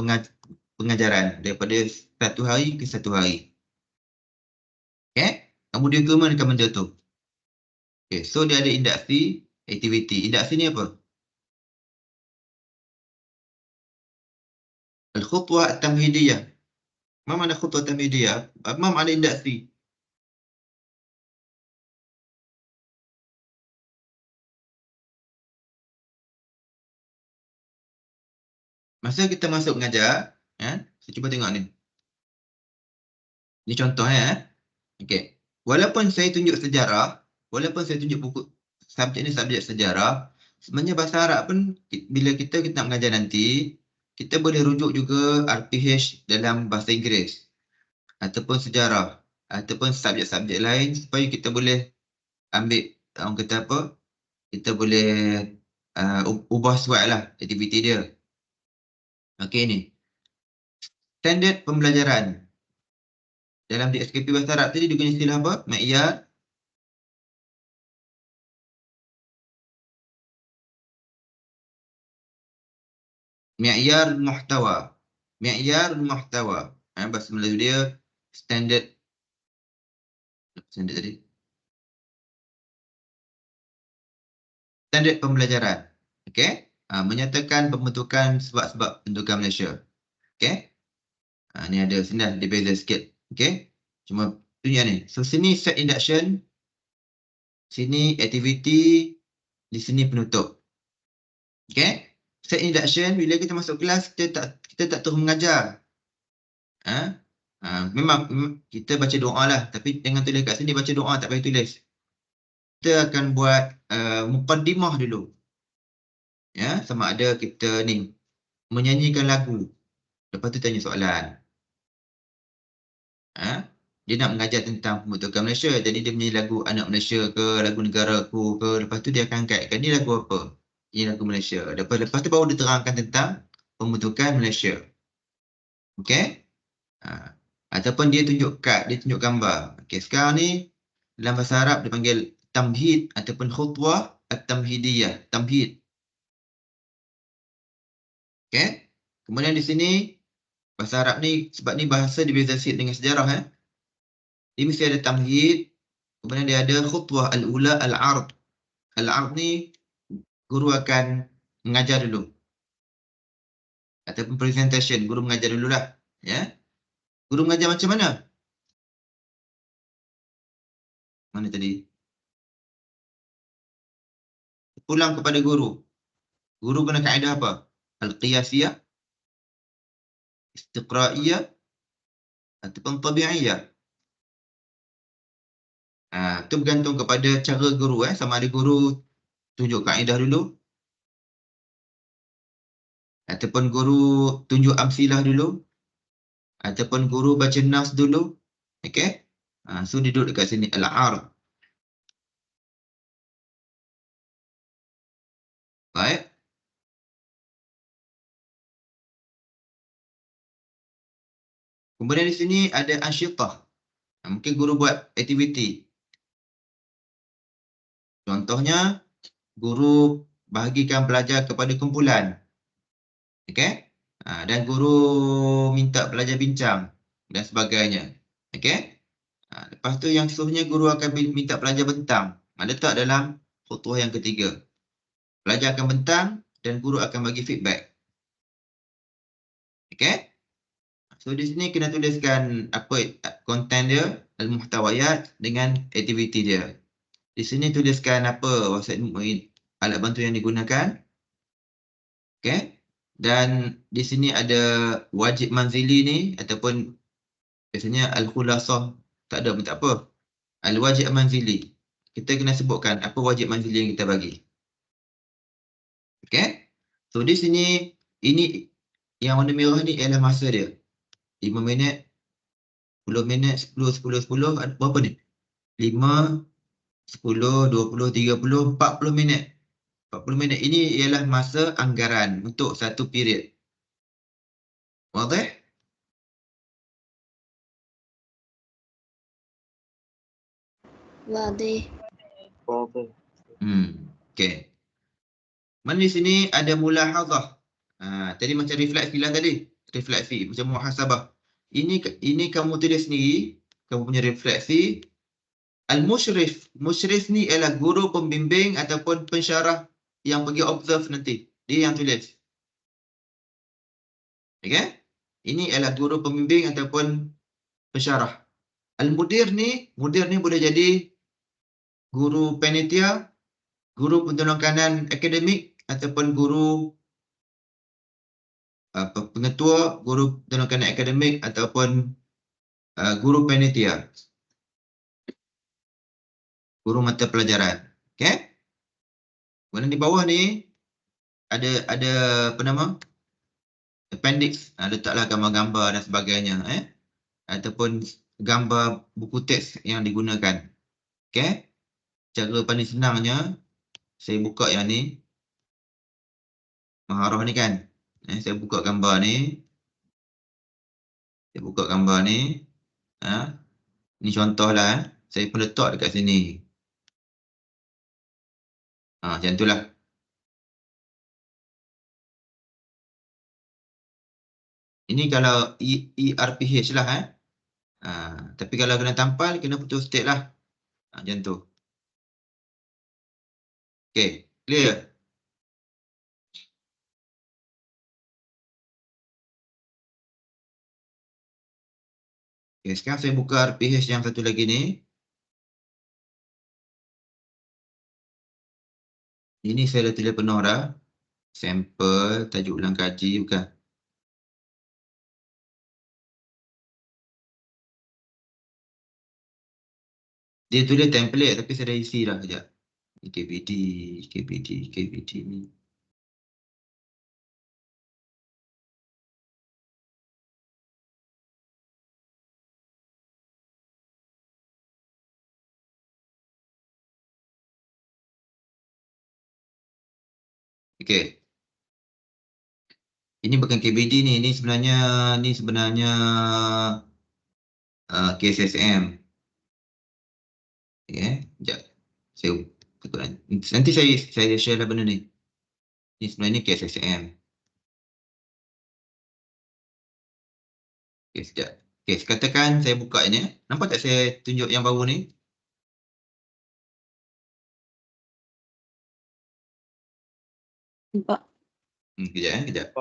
pengajaran daripada satu hari ke satu hari. Okey? Kamu dokumentkan benda tu. Okay, so dia ada induksi, aktiviti. Induksi ni apa? Al-khutwah at-tamhidiyah. Ma mana khutwah tamhidiyah? Ma mana induksi? Masa kita masuk mengajar, saya cuba tengok ni. Ni contoh Okey. Walaupun saya tunjuk sejarah, walaupun saya tunjuk buku subjek ni subjek sejarah, sebenarnya bahasa Arab pun bila kita nak mengajar nanti, kita boleh rujuk juga RPH dalam bahasa Inggeris ataupun sejarah ataupun subjek-subjek lain supaya kita boleh ambil, orang kata apa, kita boleh ubah sesuai lah aktiviti dia. Okey ni. Standard pembelajaran. Dalam DSKP bahasa Arab tadi digunakan istilah apa? Ma'iyar. Ma'iyar muhtawa. Ma'iyar muhtawa. Bahasa Melayu dia standard. Standard tadi. Standard pembelajaran. Okey. Menyatakan pembentukan sebab-sebab pembentukan Malaysia. Okey. Ni ada sini dia beza sikit. Okey. Cuma tunjuk ni. So sini set induction. Sini activity. Di sini penutup. Okey. Set induction, bila kita masuk kelas, kita tak terus mengajar. Memang kita baca doa lah. Tapi jangan tulis kat sini baca doa, tak payah tulis. Kita akan buat muqaddimah dulu. Sama ada kita ni menyanyikan lagu. Lepas tu tanya soalan. Dia nak mengajar tentang pembentukan Malaysia. Jadi dia menyanyi lagu Anak Malaysia ke, lagu Negaraku ke. Lepas tu dia akan kaitkan ni lagu apa? Ini lagu Malaysia. Lepas tu baru diterangkan tentang pembentukan Malaysia. Okey? Ataupun dia tunjuk kad, dia tunjuk gambar. Okey, sekarang ni dalam bahasa Arab dia panggil tamhid ataupun khutwah at-tamhidiyah. Tamhid. Okey? Kemudian di sini bahasa Arab ni, sebab ni bahasa dia beza sikit dengan sejarah Dia mesti ada tamhid. Kemudian dia ada khutwah al-ula al-ard. Al-ard ni guru akan mengajar dulu. Ataupun presentation, guru mengajar dululah. Guru mengajar macam mana? Mana tadi? Pulang kepada guru. Guru guna kaedah apa? Al-qiyasiyah, istiqra'iyah, ataupun tabi'iyah. Itu bergantung kepada cara guru. Sama ada guru tunjuk kaedah dulu, ataupun guru tunjuk amsilah dulu, ataupun guru baca nas dulu. Okey? So dia duduk dekat sini al-ard. Baik. Kemudian di sini ada ansyitah. Mungkin guru buat aktiviti. Contohnya, guru bahagikan pelajar kepada kumpulan. Okey? Dan guru minta pelajar bincang dan sebagainya. Okey? Lepas tu yang seterusnya guru akan minta pelajar bentang. Letak dalam khutwah yang ketiga. Pelajar akan bentang dan guru akan bagi feedback. Okey? So di sini kena tuliskan apa konten dia, al-muhtawayat dengan aktiviti dia. Di sini tuliskan apa alat bantu yang digunakan. Okey? Dan di sini ada wajib manzili ni ataupun biasanya al-khulasah, tak ada pun tak apa. Al-wajib manzili. Kita kena sebutkan apa wajib manzili yang kita bagi. Okey? So di sini ini yang warna merah ni ialah masa dia. 5 minit, 10 minit, 10, 10, 10, berapa ni? 5, 10, 20, 30, 40 minit. 40 minit ini ialah masa anggaran untuk satu period. Wadih? Wadih. Okey. Mana di sini ada mulahazah. Tadi macam refleksi lah tadi. Refleksi macam muhasabah. Ini kamu tulis sendiri, kamu punya refleksi. Al-musyrif. Musyrif ni ialah guru pembimbing ataupun pensyarah yang pergi observe nanti. Dia yang tulis. Okay? Ini ialah guru pembimbing ataupun pensyarah. Al-mudir ni boleh jadi guru panitia, guru penolong kanan akademik ataupun guru pengetua, guru penolong kanan akademik ataupun guru panitia. Guru mata pelajaran. Okey? Kemudian di bawah ni ada apa nama? Appendix, letaklah gambar-gambar dan sebagainya, ataupun gambar buku teks yang digunakan. Okey? Cara paling senangnya saya buka yang ni. Maharah ni kan. Saya buka gambar ni. Saya buka gambar ni. Ni contohlah. Saya pun letak dekat sini. Macam itulah. Ini kalau ERPH lah. Tapi kalau kena tampal, kena putus state lah. Macam tu. Okay, clear? Okay, sekarang saya buka RPH yang satu lagi ni. Ini saya dah tulis penuh dah. Sampel, tajuk ulang kaji, bukan? Dia tulis template tapi saya dah isi dah sekejap. KBD ni. Okey. Ini bukan KBD ni, ini sebenarnya KSSM. Okey, sekejap. Nanti saya share lah benda ni. Ini sebenarnya KSSM. Okey, sekejap. Okey, katakan saya buka ini. Nampak tak saya tunjuk yang baru ni? Nampak. Kejap, kejap.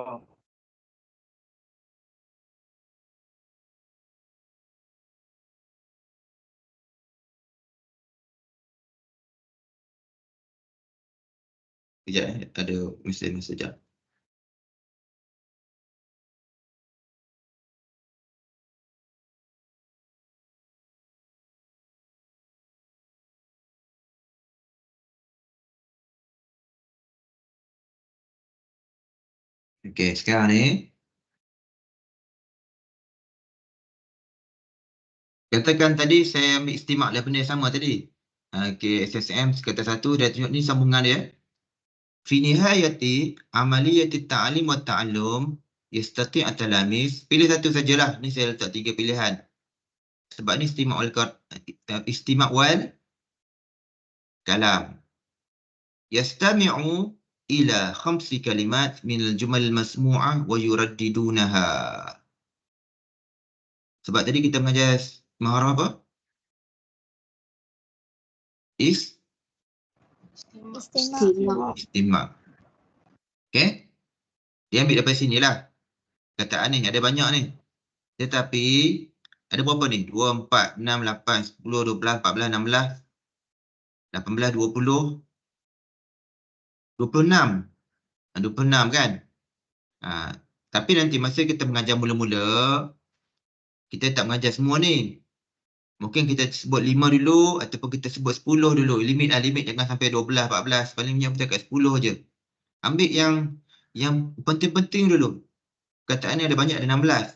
Kejap, ada mesej sekejap. Okey, sekarang ni katakan tadi saya ambil istimak lah benda yang sama tadi. KSSM kata satu, dia tunjuk ni sambungan dia. Fi nihayati amaliyati ta'lim wa ta'allum yastati' at-talamis. Pilih satu sajalah. Ni saya letak 3 pilihan. Sebab ni istimak wal kalam. Yastami'u ila 5 kalimat min al-jumal al-masmu'ah wa yuraddidunaha. Sebab tadi kita mengajar maharah apa? Istimak. Okey? Dia ambil daripada sini lah. Kataan ni ada banyak ni. Tetapi ada berapa ni? 2, 4, 6, 8, 10, 12, 14, 16, 18, 20, 26. 26 kan? Tapi nanti masa kita mengajar mula-mula, kita tak mengajar semua ni. Mungkin kita sebut 5 dulu ataupun kita sebut 10 dulu. Limit jangan sampai 12, 14. Paling banyak kita kat 10 je. Ambil yang penting-penting dulu. Perkataan ni ada banyak, ada 16.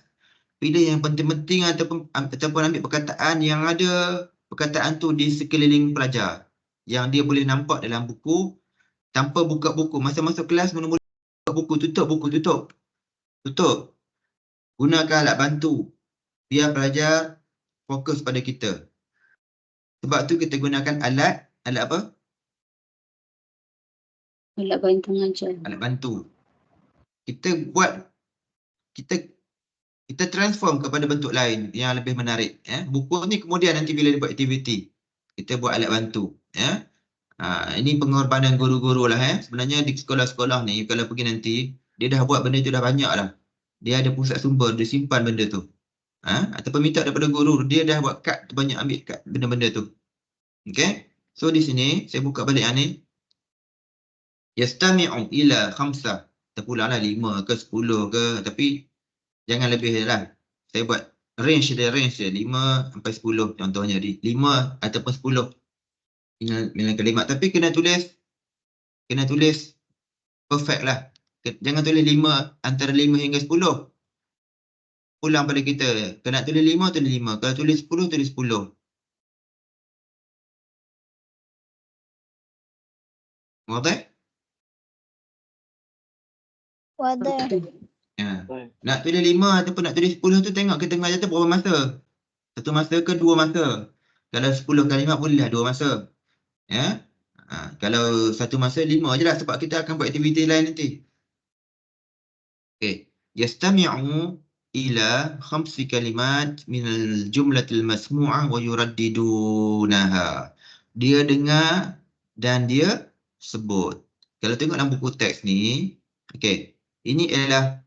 Pilih yang penting-penting ataupun ambil perkataan yang ada perkataan tu di sekeliling pelajar. Yang dia boleh nampak dalam buku tanpa buka buku. Masa masuk kelas mula-mula buka buku, tutup buku, tutup. Gunakan alat bantu. Biar pelajar fokus pada kita. Sebab tu kita gunakan alat apa? Alat bantu mengajar. Alat bantu. Kita transform kepada bentuk lain yang lebih menarik. Buku ni kemudian nanti bila dia buat aktiviti. Kita buat alat bantu. Ya. Ini pengorbanan guru-guru lah. Sebenarnya di sekolah-sekolah ni, kalau pergi nanti, dia dah buat benda tu dah banyak lah. Dia ada pusat sumber, dia simpan benda tu. Ataupun minta daripada guru, dia dah buat kad, banyak ambil kad benda-benda tu. Okay. So di sini, saya buka balik yang ni. Yastami'u ila khamsah. Terpulanglah 5 ke 10 ke. Tapi jangan lebih lah. Saya buat range dia 5 sampai 10 contohnya. 5 ataupun 10. Minal kalimat. Tapi kena tulis perfect lah. Jangan tulis 5, antara 5 hingga 10. Pulang pada kita. Kalau nak tulis 5, tulis 5. Kalau tulis 10, tulis 10. Wadah? Wadah. Ya. Baik. Nak tulis 5 ataupun nak tulis 10 tu tengok kita tengah jatuh berapa masa. 1 masa ke 2 masa. Kalau 10 kalimat bolehlah 2 masa. Ya. Kalau 1 masa 5 je lah sebab kita akan buat aktiviti lain nanti. Okey. Yastami'u ila 5 kalimat min al-jumlatil masmu'ah wa yuraddidunaha. Dia dengar dan dia sebut. Kalau tengok dalam buku teks ni, okey. Ini adalah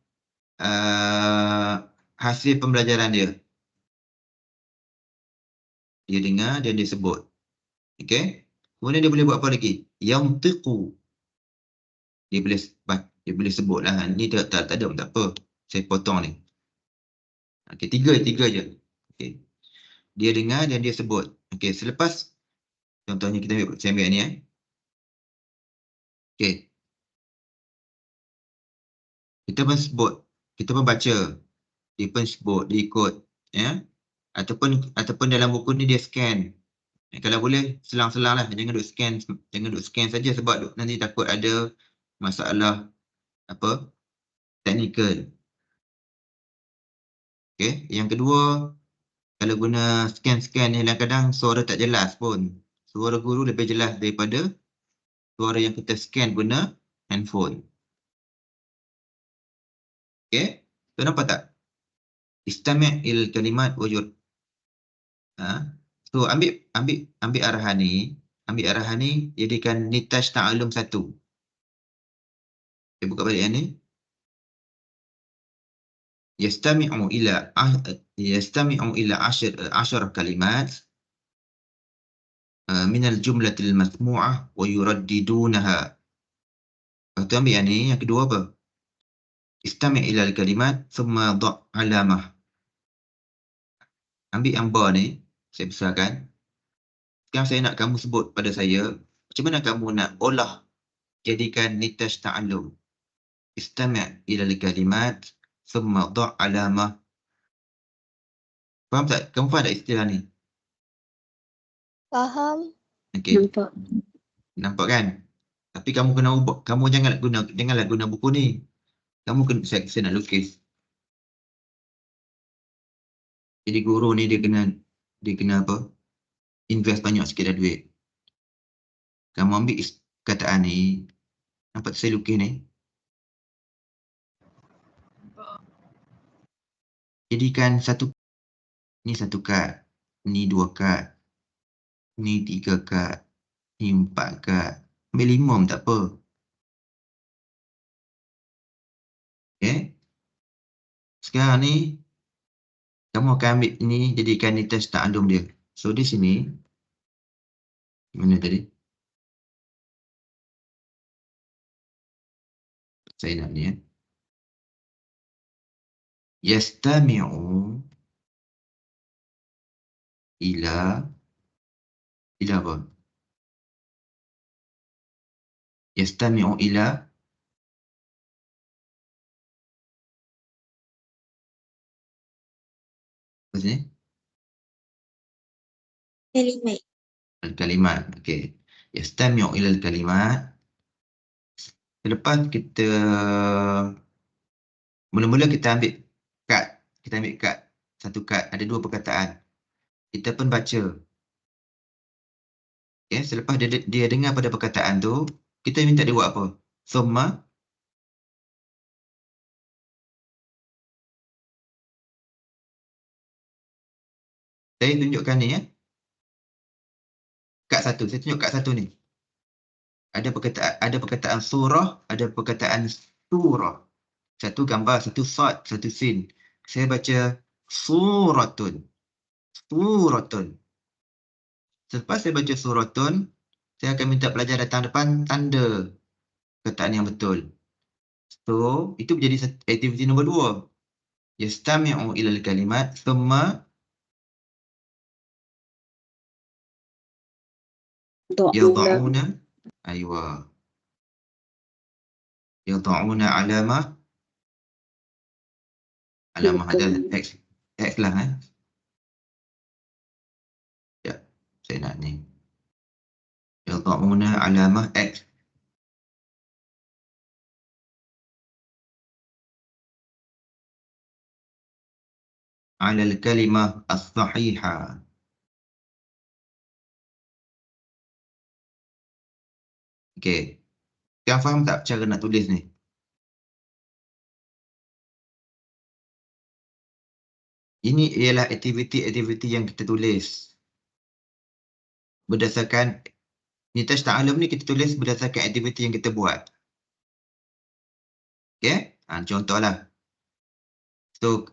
hasil pembelajaran dia. Dia dengar dan dia sebut. Okey. Kemudian dia boleh buat apa lagi? Yantiqu. Dia boleh sebut lah. Ni tak ada pun tak apa. Saya potong ni. Okey, tiga je. Okey. Dia dengar dan dia sebut. Okey, selepas contohnya saya ambil ni Okey. Kita pun sebut, kita pun baca. Dia pun sebut, dia ikut, ya. Ataupun dalam buku ni dia scan. Kalau boleh selang-selang lah, jangan duk scan saja sebab nanti takut ada masalah teknikal. Okey, yang kedua, kalau guna scan ni kadang-kadang suara tak jelas pun. Suara guru lebih jelas daripada suara yang kita scan guna handphone. Okey, so nampak tak? Istami' il kalimat wujud. So ambil arahan ni, jadikan nitaj ta'alum 1. Saya buka balik yang ni. Yastami'u ila 10 kalimat min al-jumlatil masmu'ah wa yuraddidunaha. Lepas tu ambil yang ni, yang kedua apa? Istami' ila al-kalimat thumma dha' alamah. Ambil yang bar ni, saya besarkan. Sekarang saya nak kamu sebut pada saya, macam mana kamu nak olah jadikan nitaj ta'alum. Istami' ila al-kalimat thumma dha' alamah. Faham tak? Kamu faham tak istilah ni? Faham. Okey, Nampak. nampak kan? Tapi kamu kena ubah, kamu janganlah guna buku ni. Kamu kena, saya nak lukis. Jadi guru ni dia kena apa? Invest banyak sikit dah duit. Kamu ambil kataan ni, nampak saya lukis ni? Jadikan ni satu kad, ni 2 kad, ni 3 kad, ni 4 kad. Ambil 5 pun tak apa. Okay. Sekarang ni, kamu akan ambil ni, jadikan nitaj ta'alum dia. So di sini, mana tadi? Saya nak ni Yastami'u ila apa? Yastami'u ila apa sini? Kalimat. Al-kalimat. Okey. Yastami'u ila al-kalimat. Selepas kita mula-mula kita ambil kad. Satu kad, ada 2 perkataan. Kita pun baca. Okay, selepas dia dengar pada perkataan tu, kita minta dia buat apa? Thumma saya tunjukkan ni kad satu. Saya tunjuk kad satu ni. Ada perkataan surah, ada perkataan surah. Satu gambar, satu sad, satu sin. Saya baca suratun. Suratun. Selepas saya baca suratun, saya akan minta pelajar datang depan tanda perkataan yang betul. So, itu menjadi aktiviti nombor 2. Yastami'u ilal kalimat thumma yada'una yada'una alamah ada X lah Ya, saya nak ni. Yada'una alamah X. Ala al-kalimah as-sahihah. Okey. Yang faham tak cara nak tulis ni? Ini ialah aktiviti-aktiviti yang kita tulis. Berdasarkan Nitaj Ta'alum ni kita tulis berdasarkan aktiviti yang kita buat. Okey? Contohlah. So,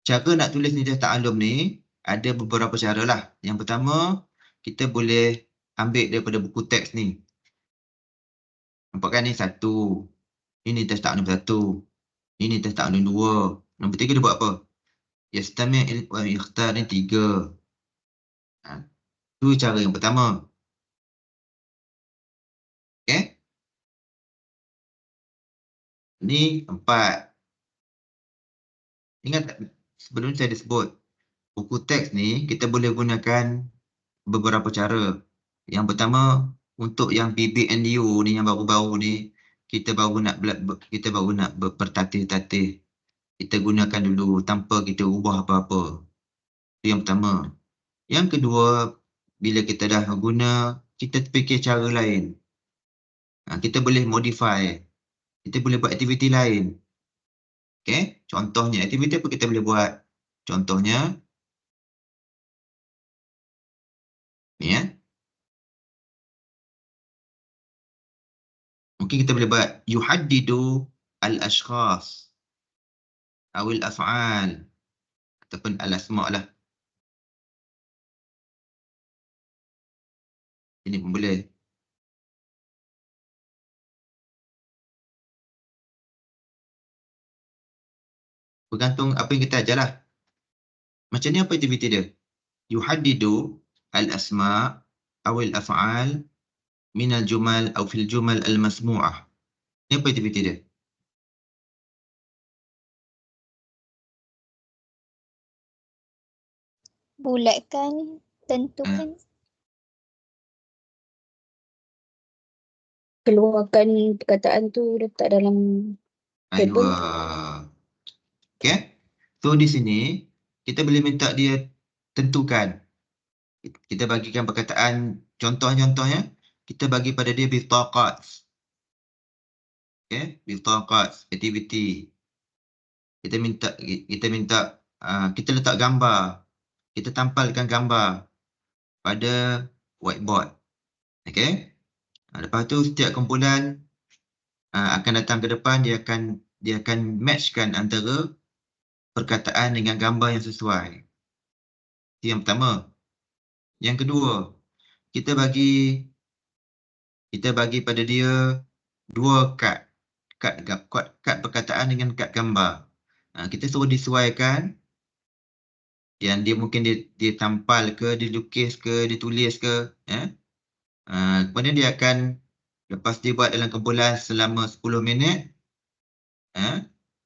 cara nak tulis Nitaj Ta'alum ni ada beberapa cara lah. Yang pertama, kita boleh ambil daripada buku teks ni. Nampak kan ni 1. Ini Nitaj Ta'alum 1. Ini Nitaj Ta'alum 2. Nombor 3 dia buat apa? Yastami' wa ikhtar ni 3. Itu cara yang pertama. Okey? Ni 4. Ingat tak, sebelum saya disebut, buku teks ni kita boleh gunakan beberapa cara. Yang pertama, untuk yang PBNU ni, yang baru-baru ni, kita baru nak bertatih-tatih. Kita gunakan dulu tanpa kita ubah apa-apa. Itu yang pertama. Yang kedua, bila kita dah guna, kita fikir cara lain. Kita boleh modify. Kita boleh buat aktiviti lain. Okey, contohnya aktiviti apa kita boleh buat? Contohnya ni ya. Mungkin kita boleh buat yuhaddidu al-ashkhas awil af'al ataupun al-asma' lah. Ini pun boleh. Bergantung apa yang kita ajar lah. Macam ni apa aktiviti dia? Yuhaddidu al-asma' awil af'al min al-jumal atau fil jumal al-masmu'ah. Ini apa aktiviti dia? Bulatkan, tentukan. Keluarkan perkataan tu letak dalam table. Okay. So di sini kita boleh minta dia tentukan. Kita bagikan perkataan contoh-contohnya. Kita bagi pada dia bitaqat. Okay, bitaqat, aktiviti. Kita minta kita letak gambar. Kita tampalkan gambar pada whiteboard. Okay. Lepas tu setiap kumpulan akan datang ke depan, dia akan matchkan antara perkataan dengan gambar yang sesuai. Itu yang pertama. Yang kedua, kita bagi pada dia 2 kad perkataan dengan kad gambar. Kita suruh disesuaikan. Yang dia mungkin dia tampal ke, dia lukis ke, dia tulis ke. Kemudian dia akan, lepas dia buat dalam kumpulan selama 10 minit,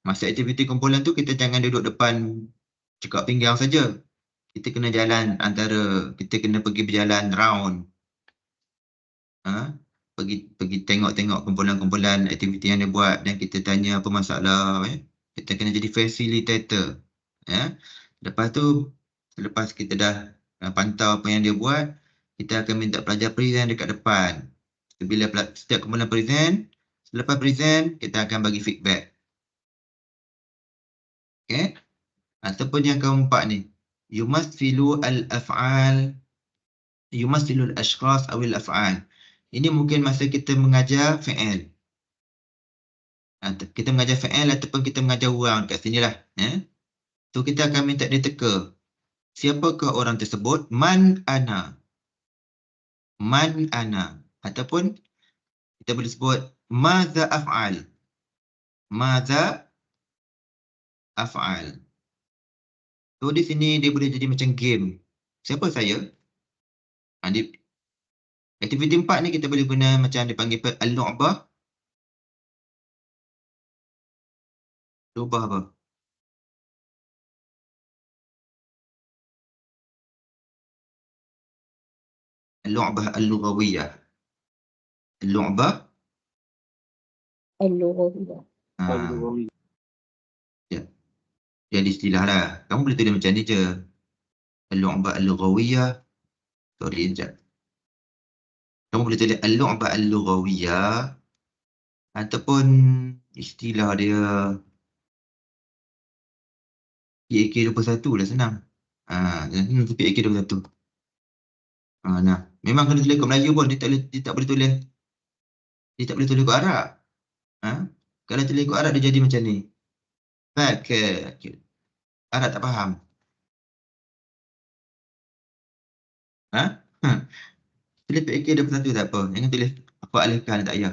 masa aktiviti kumpulan tu kita jangan duduk depan cekak pinggang saja. Kita kena jalan kita kena pergi berjalan round. Pergi tengok-tengok kumpulan-kumpulan aktiviti yang dia buat dan kita tanya apa masalah. Kita kena jadi facilitator. Lepas tu, selepas kita dah pantau apa yang dia buat, kita akan minta pelajar present dekat depan. Bila setiap kumpulan present, selepas present, kita akan bagi feedback. Okay. Ataupun yang keempat ni, you must filu al-af'al yumathilul ashkhas awil af'al. Ini mungkin masa kita mengajar fi'il. Kita mengajar fi'il ataupun kita mengajar orang kat sini lah. So kita akan minta dia teka. Siapakah orang tersebut? Man ana. Man ana. Ataupun kita boleh sebut madza af'al. Madza af'al. So di sini dia boleh jadi macam game. Siapa saya? Aktiviti 4 ni kita boleh guna macam dipanggil al-lu'bah. Lu'bah apa? Al-lu'bah al-lughawiyah. Al-lu'bah. Al-lughawiyah. Al-Lughawiyah. Jadi istilah lah. Kamu boleh tulis macam ni je. Al-lu'bah al-lughawiyah. Sorry, sekejap. Kamu boleh tulis al-lu'bah al-lughawiyah. Ataupun istilah dia PAK 21 dah senang. PAK 21. Nah, memang kena tulis kat Melayu pun. Dia tak boleh tulis. Dia tak boleh tulis kat Arab. Kalau tulis kat Arab dia jadi macam ni. Arab tak faham. Tulis PAK 21 tak apa. Jangan tulis apa alihkan tak payah.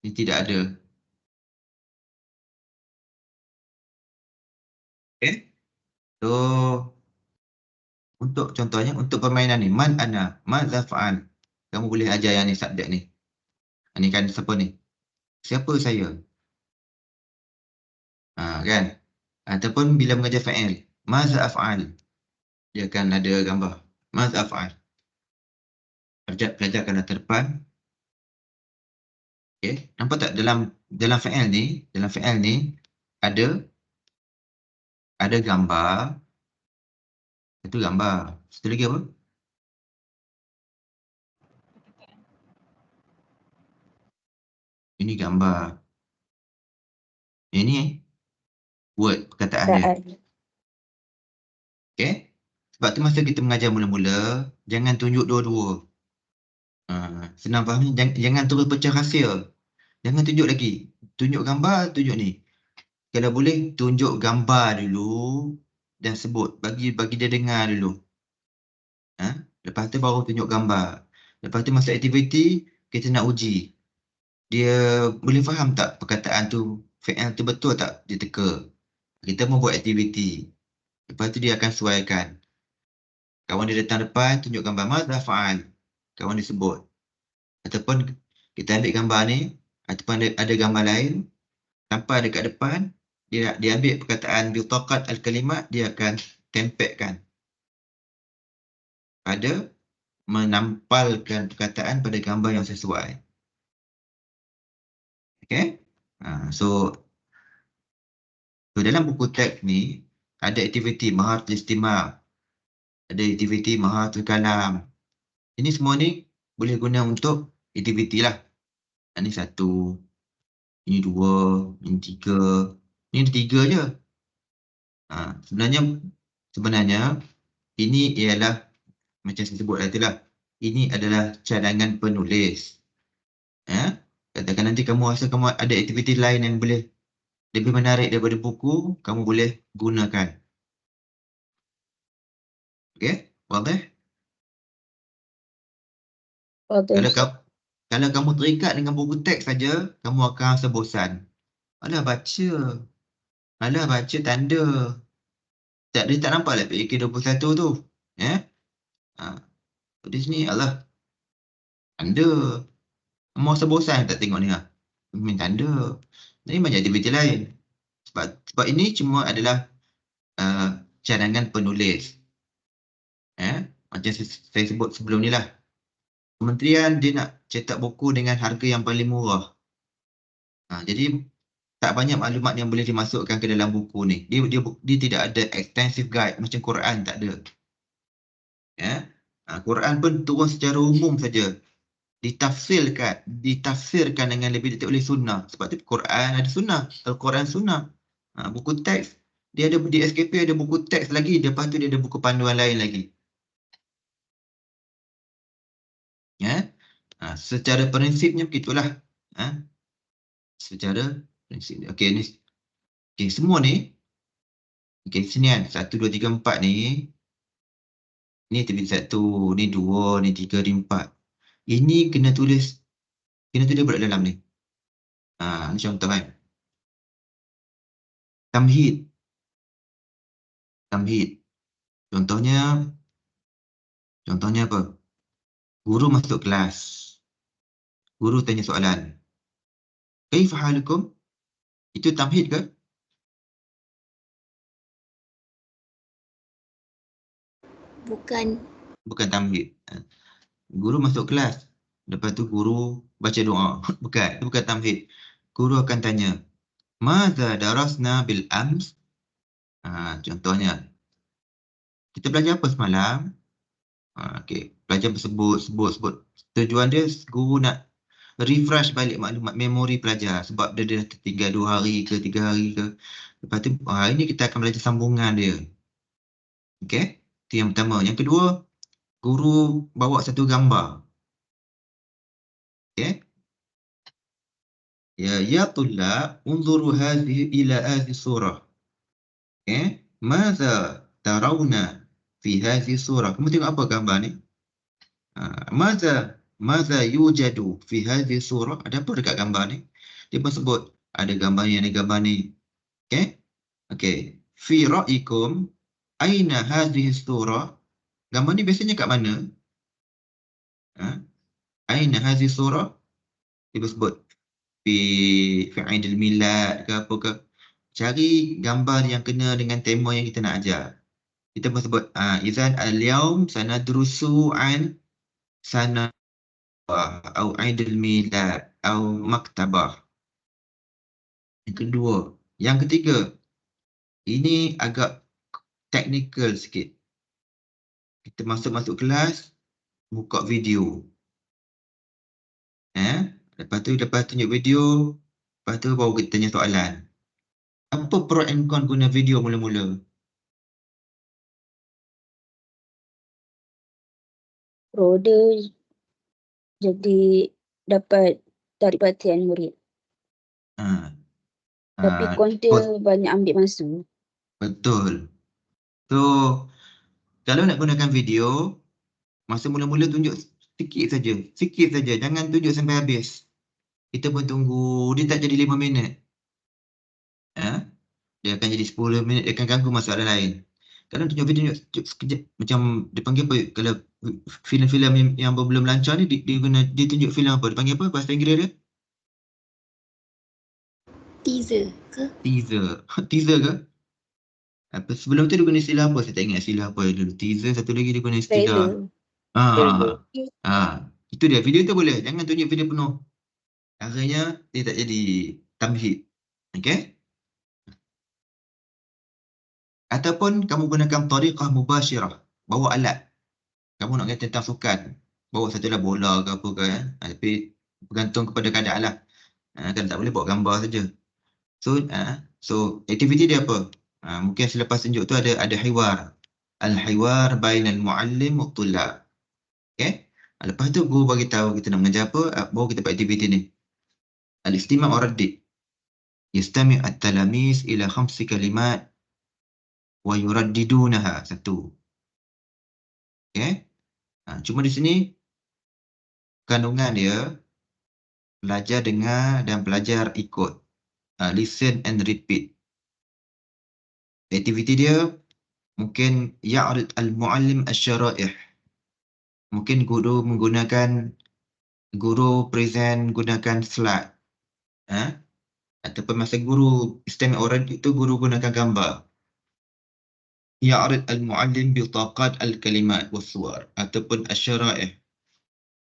Ini tidak ada. Okay. So, untuk contohnya, untuk permainan ni, man ana, madza fa'al. Kamu boleh ajar yang ni subjek ni. Ini kan siapa ni? Siapa saya? Kan? Ataupun bila mengajar fa'il, madza af'al. Dia akan ada gambar. Madza af'al. Pelajar akan datang depan. Okay. Nampak tak dalam fa'il ni ada gambar. Itu gambar. Satu lagi apa? Ini gambar. Ini word perkataan dia. Okay. Sebab tu masa kita mengajar mula-mula, jangan tunjuk dua-dua. Senang faham ni. Jangan terus pecah rahsia. Jangan tunjuk lagi. Tunjuk gambar, tunjuk ni. Kalau boleh, tunjuk gambar dulu dan sebut. Bagi dia dengar dulu. Lepas tu baru tunjuk gambar. Lepas tu masa aktiviti, kita nak uji. Dia boleh faham tak perkataan tu, fi'il tu betul tak dia teka. Kita membuat aktiviti. Lepas tu dia akan sesuaikan. Kawan dia datang depan, tunjuk gambar madza fa'al. Kawan dia sebut. Ataupun kita ambil gambar ni, ataupun ada gambar lain, sampai dekat depan, dia ambil perkataan bitaqat al-kalimat, dia akan tempelkan pada menampalkan perkataan pada gambar yang sesuai. Okay? So dalam buku teks ni, ada aktiviti mahatul istima', ada aktiviti mahatul kalam. Ini semua ni boleh guna untuk aktiviti lah. Ini 1, ini 2, ini 3. Ini 3 je. Sebenarnya ini ialah macam saya sebut tadi lah. Ini adalah cadangan penulis. Katakan nanti kamu rasa kamu ada aktiviti lain yang boleh lebih menarik daripada buku, kamu boleh gunakan. Okey, boleh? Kalau kamu terikat dengan buku teks saja, kamu akan rasa bosan. Alah baca tanda. Dia tak nampak lah PAK 21 tu. Di sini alah tanda. Kamu rasa bosan tak tengok ni lah. Main tanda. Ini banyak aktiviti lain. Sebab ini cuma adalah cadangan penulis. Macam saya sebut sebelum ni lah. Kementerian dia nak cetak buku dengan harga yang paling murah. Jadi tak banyak maklumat yang boleh dimasukkan ke dalam buku ni. Dia tidak ada extensive guide macam Quran, tak ada. Quran pun turun secara umum saja. Ditafsirkan dengan lebih detail oleh sunnah. Sebab tu Quran ada sunnah. Al-Quran sunnah. Buku teks, dia ada di SKP ada buku teks lagi. Lepas tu dia ada buku panduan lain lagi. Ya. Secara prinsipnya begitulah. Secara prinsip. Okey, ni. Okey, semua ni. Okey, sini kan. 1, 2, 3, 4 ni. Ni aktiviti 1, ni 2, ni 3, ni 4. Ini kena tulis pula dalam ni. Ni contoh kan. Tamhid. Contohnya apa? Guru masuk kelas. Guru tanya soalan. Kaifa halukum? Itu tamhid ke? Bukan. Bukan tamhid. Guru masuk kelas. Lepas tu guru baca doa. Bukan tamhid. Guru akan tanya, "Madza darasna bil ams?" Contohnya, kita belajar apa semalam? Okey, belajar sebut. Tujuan dia guru nak refresh balik maklumat memori pelajar sebab dia dah tertinggal 2 hari ke 3 hari ke. Lepas tu hari ni kita akan belajar sambungan dia. Okey, itu yang pertama. Yang kedua, guru bawa satu gambar. Okey. Ya tullab, unzuru ila hadhihi surah. Okey, madza tarawna fi hadhihi surah? Kamu tengok apa gambar ni? Madza yujadu fi hadhihi surah? Ada apa dekat gambar ni? Dia pun sebut ada gambar ni, ada gambar ni. Okey. Fi ra'ikum aina hadhihi surah? Gambar ni biasanya kat mana? Aina hadhihi surah? Dia pun sebut fi Aidil Milad ke apa ke. Cari gambar yang kena dengan tema yang kita nak ajar. Kita pun sebut izan al-yaum sanadrusu an sana atau Aidil Milad atau maktabah. Yang kedua. Yang ketiga, ini agak teknikal sikit. Kita masuk kelas, buka video. Lepas tu tunjuk video, lepas tu baru kita tanya soalan. Apa pro and con guna video mula-mula? Pro dia jadi dapat tarik perhatian murid. Tapi kon dia banyak ambil masa. Betul. So, kalau nak gunakan video, masa mula-mula tunjuk sikit saja. Jangan tunjuk sampai habis. Kita pun tunggu, dia tak jadi 5 minit. Dia akan jadi 10 minit, dia akan ganggu masalah lain. Kalau tunjuk video sekejap, macam dia panggil apa, kalau filem-filem yang belum lancar ni, dia tunjuk filem apa? Dia panggil apa bahasa Inggeris dia? Teaser ke? Teaser ke? Sebelum tu dia guna istilah apa? Saya tak ingat istilah apa dulu. Teaser, satu lagi dia guna istilah. Itu dia. Video tu boleh. Jangan tunjuk video penuh. Akhirnya dia tak jadi tamhid. Okey? Ataupun kamu gunakan tariqah mubasyirah. Bawa alat. Kamu nak kata tentang sukan. Bawa satulah bola ke apa ke. Tapi bergantung kepada keadaan lah. Kan tak boleh bawa gambar saja. So aktiviti dia apa? Mungkin selepas tunjuk tu ada hiwar. Al-hiwar bainal muallim wa tullab. Okey? Lepas tu guru bagi tahu kita nak mengajar apa, baru kita buat aktiviti ni. Al-istima' wa raddi. Yastami' at-talamis ila 5 kalimat wa yuraddidunaha. 1. Okey? Cuma di sini kandungan dia pelajar dengar dan pelajar ikut. Listen and repeat. Aktiviti dia mungkin ya'rid al-muallim asy-syara'ih. Mungkin guru present gunakan slide. Ataupun masa guru istami' orang itu guru gunakan gambar. Ya'rid al-muallim bitaqat al-kalimat was-suwar ataupun asy-syara'ih.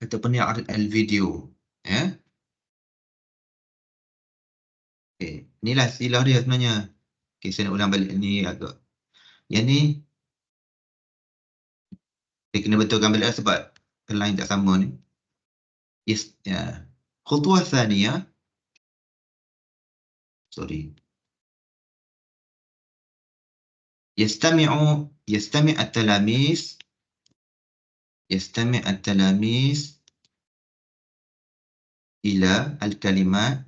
Ataupun ya'rid al-video. Inilah istilah dia sebenarnya. Saya nak ulang balik ni agak. Yang ni dia kena betulkan balik sebab line tak sama ni. Khutwah thaniyah. يستمع التلاميذ ila al-kalimat.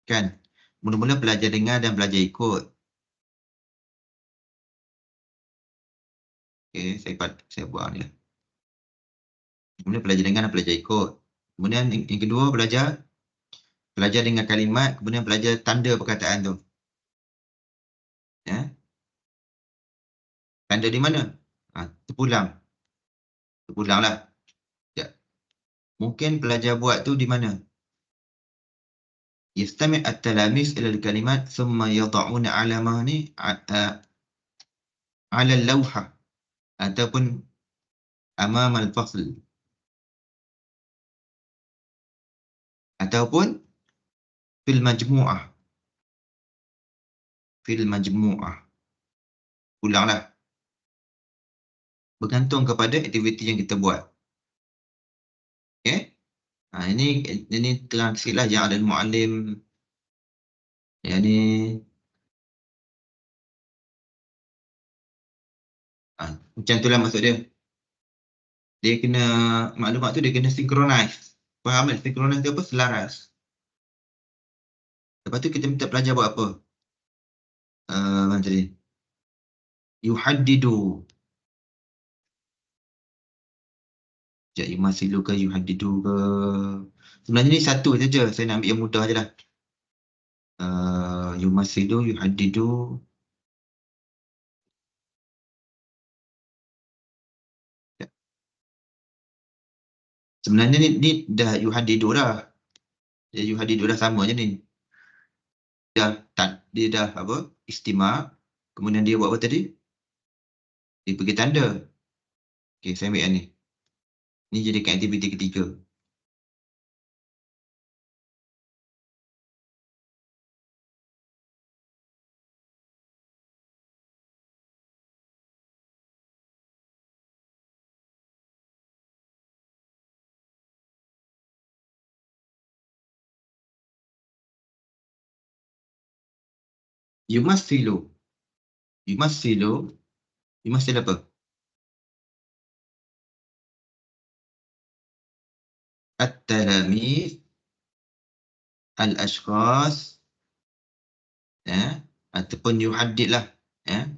Kan? Mula-mula pelajar dengar dan pelajar ikut. Okey, saya buat ni lah. Kemudian pelajar dengar dan pelajar ikut. Kemudian yang kedua, pelajar dengar kalimat, kemudian pelajar tanda perkataan tu. Ya. Tanda di mana? Terpulang. Terpulanglah. Ya. Mungkin pelajar buat tu di mana? Yastami' at-talamis ila al-kalimat thumma yada'una 'alamah ni 'ala al-lawhah ataupun amam al-fasl. Ataupun fil majmu'ah. Fil majmu'ah. Ulanglah. Bergantung kepada aktiviti yang kita buat. Okey? Ini terang sikit lah yang ada mu'alim. Yang ni macam tu lah maksud dia. Dia kena, maklumat tu dia kena synchronize. Faham tak? Synchronize tu apa? Selaras. Lepas tu kita minta pelajar buat apa? Mana tadi? Yuhaddidu. Sekejap, yumasilu ke yuhaddidu ke. Sebenarnya ni satu saja. Saya nak ambil yang mudah je lah. Yumasilu, yuhaddidu. Sebenarnya ni dah yuhaddidu dah. Yuhaddidu dah sama je ni. Dia dah apa? Istima'. Kemudian dia buat apa tadi? Dia pergi tanda. Okey, saya ambil yang ni. Ni jadikan aktiviti ketiga. Yumasilu. Yumasilu apa? At-talamis al-ashkhas, ya, ataupun yuhaddid lah, ya.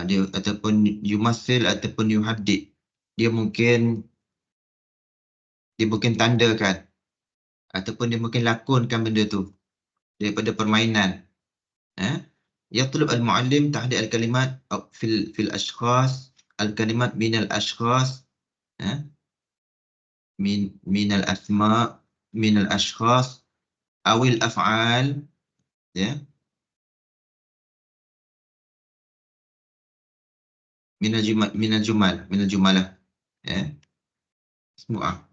Dia ataupun yumasil ataupun yuhaddid. Dia mungkin tandakan ataupun dia mungkin lakonkan benda tu daripada permainan. Yatlub al-muallim tahdid al-kalimat fil ashkhas, al-kalimat min al-ashkhas, min al-asma, min al-ashkhas, awil af'al, ya. Min al-jumalah, ya. Semua.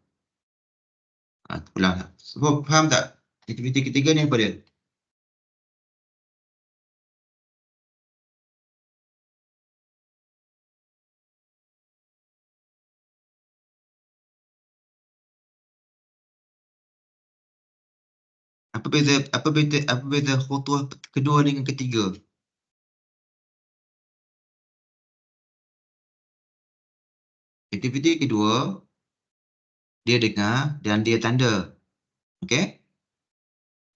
Pulang. Sebab faham tak? Aktiviti ketiga ni apa dia? Apa beza khutuah kedua dengan ketiga? Aktiviti kedua, dia dengar dan dia tanda. Okey?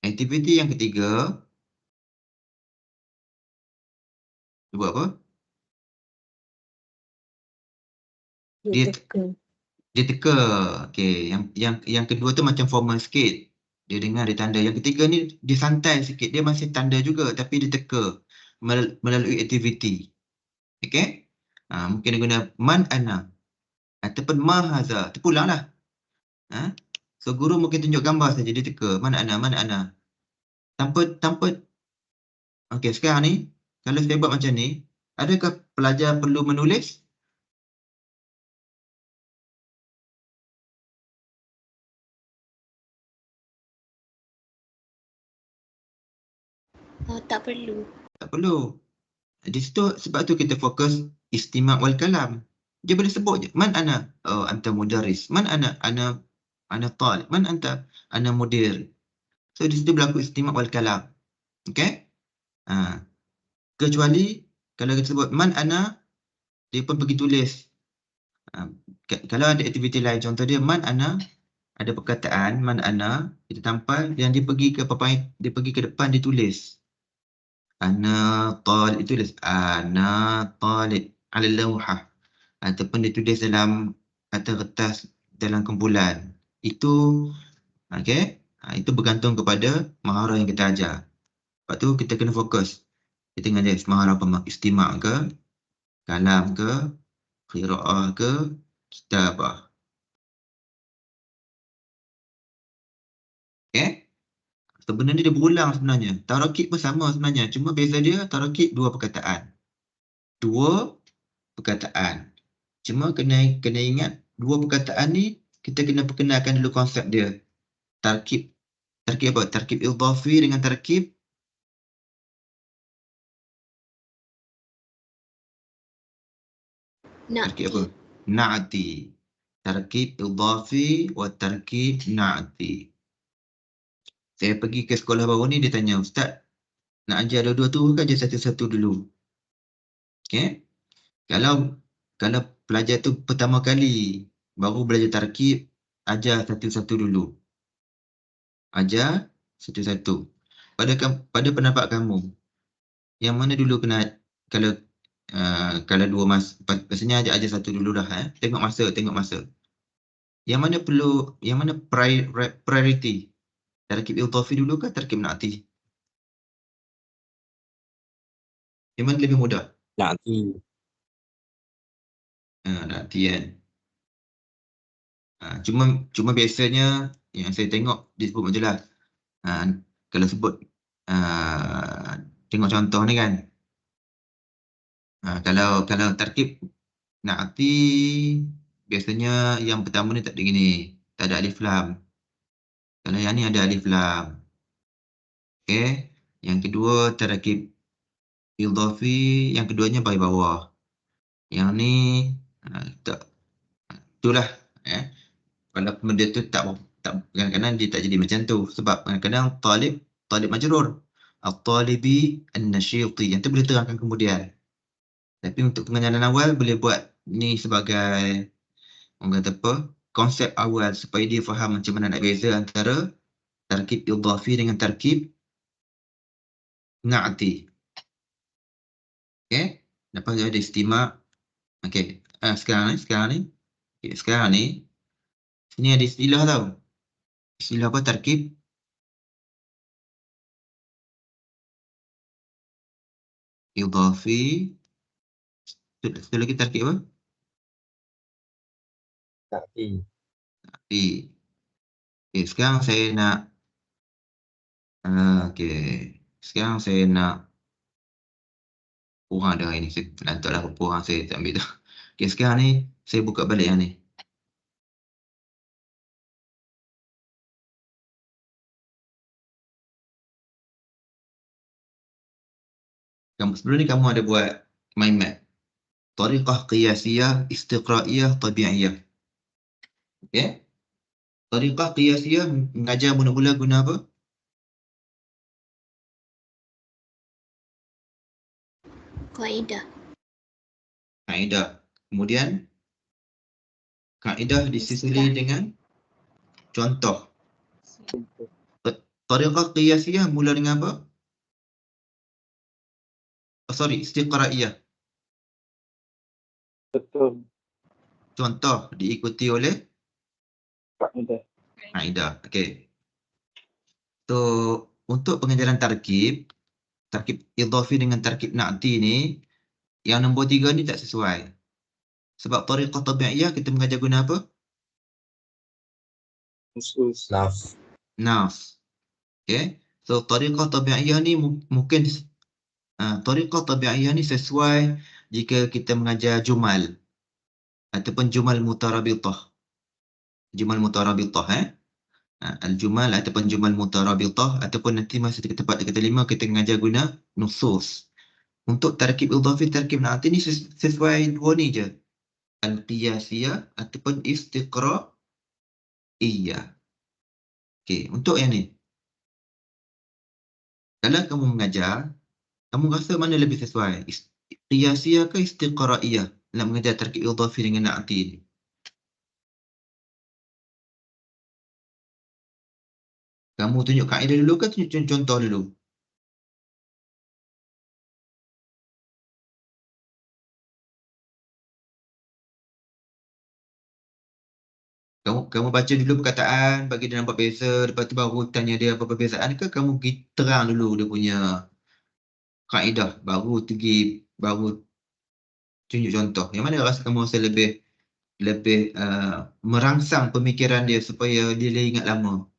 Aktiviti yang ketiga, dia buat apa? Dia teka. Dia teka. Okey, yang kedua tu macam formal sikit. Dia dengar, dia tanda. Yang ketiga ni dia santai sikit. Dia masih tanda juga tapi dia teka melalui aktiviti. Okey? Mungkin dia guna man ana ataupun ma haza. Terpulanglah. So guru mungkin tunjuk gambar saja, dia teka man ana. Tanpa okey, sekarang ni kalau saya buat macam ni, adakah pelajar perlu menulis? Tak perlu. Tak perlu. Di situ sebab tu kita fokus istima' wal kalam. Dia boleh sebut je man ana, anta mudarris, man ana talib, man anta, ana mudir. So di situ berlaku istima' wal kalam. Okey? Kecuali kalau kita sebut man ana, dia pun pergi tulis. Kalau ada aktiviti lain, contoh dia man ana ada perkataan mana ana kita tampal yang dia pergi ke papan, dia pergi ke depan dia tulis. Ana talib, tulis ana talib ala lawhah ataupun dia tulis dalam atas kertas dalam kumpulan. Itu okey. Itu bergantung kepada maharah yang kita ajar. Lepas tu kita kena fokus. Kita ngajar maharah apa? Istimak ke, kalam ke, qiraah ke, kitabah. Okey? Sebenarnya dia berulang sebenarnya. Tarakib pun sama sebenarnya. Cuma beza dia tarakib dua perkataan. Dua perkataan. Cuma kena ingat dua perkataan ni kita kena perkenalkan dulu konsep dia. Tarkib apa? Tarkib idhafi dengan tarkib tarkib apa? Na'ti. Tarkib idhafi wa tarkib na'ti. Saya pergi ke sekolah baru ni, dia tanya, Ustaz, nak ajar dua-dua tu ke ajar satu-satu dulu? Okey? Kalau pelajar tu pertama kali baru belajar tarkib, ajar satu-satu dulu. Ajar satu-satu. Pada pendapat kamu, yang mana dulu kena, kalau dua maksudnya ajar satu dulu dah, tengok masa. Yang mana priority? Tarkib idhafi dulu ke tarkib na'ti? Yang mana lebih mudah? Na'ti. Na'ti kan. Cuma biasanya yang saya tengok disebut macam lah. Kalau sebut tengok contoh ni kan. Kalau tarkib na'ti biasanya yang pertama ni tak ada gini, tak ada alif lam. Kalau yang ni ada alif lam. Okey. Yang kedua tarkib idhafi, yang keduanya baris bawah. Yang ni tak, itulah kalau benda tu tak kadang-kadang dia tak jadi macam tu sebab kadang-kadang talib majrur, at-talibi an-nasyiti, yang tu boleh terangkan kemudian. Tapi untuk pengajaran awal boleh buat ni sebagai orang kata apa, konsep awal supaya dia faham macam mana nak beza antara tarkib idhafi dengan tarkib na'ti. Okey, lepas tu ada istimak. Okey, sekarang ni sini ada istilah tau. Istilah apa? Tarkib idhafi. Satu lagi tarkib apa? Na'ti. Okey, sekarang saya nak sekarang saya nak kurang dah ini. Saya lantaklah kurang, saya tak ambil tu. Okey, sekarang ni saya buka balik yang ni. Sebelum ni kamu ada buat mind map. Tariqah qiyasiyah, istiqra'iyah, tabi'iyah. Okey? Tariqah qiyasiyah mengajar mula-mula guna apa? Kaedah. Kaedah. Kemudian kaedah disisili dengan contoh. Tariqah qiyasiyah mula dengan apa? Istiqra'iyah. Betul. Contoh diikuti oleh Kaedah. kaedah. Okey. So, untuk pengajaran tarkib idhafi dengan tarkib na'ti ni, yang nombor 3 ni tak sesuai. Sebab tariqah tabi'iyah kita mengajar guna apa? Nusus. Nas. Okey. So, tariqah tabi'iyah ni mungkin tariqah tabi'iyah ni sesuai jika kita mengajar jumal ataupun jumal mutarabitah. Jumal mutarabitah al-jumal ataupun jumal mutarabitah, ataupun nanti masa kita tempat kata 5 kita mengajar guna nusus. Untuk tarkib idhafi, tarkib na'ti ni sesuai dua ni je. Al-qiyasiyah ataupun istiqra'iyah. Okey, untuk yang ni. Kalau kamu mengajar, kamu rasa mana lebih sesuai? Qiyasiyah ke istiqra'iyah nak mengajar tarkib idhafi dengan na'ti ni? Kamu tunjuk kaedah dulu ke tunjuk contoh dulu? Kamu baca dulu perkataan, bagi dia nampak beza, lepas tu baru tanya dia apa perbezaan ke kamu pergi terang dulu dia punya kaedah, baru tunjuk contoh. Yang mana rasa kamu rasa lebih merangsang pemikiran dia supaya dia ingat lama?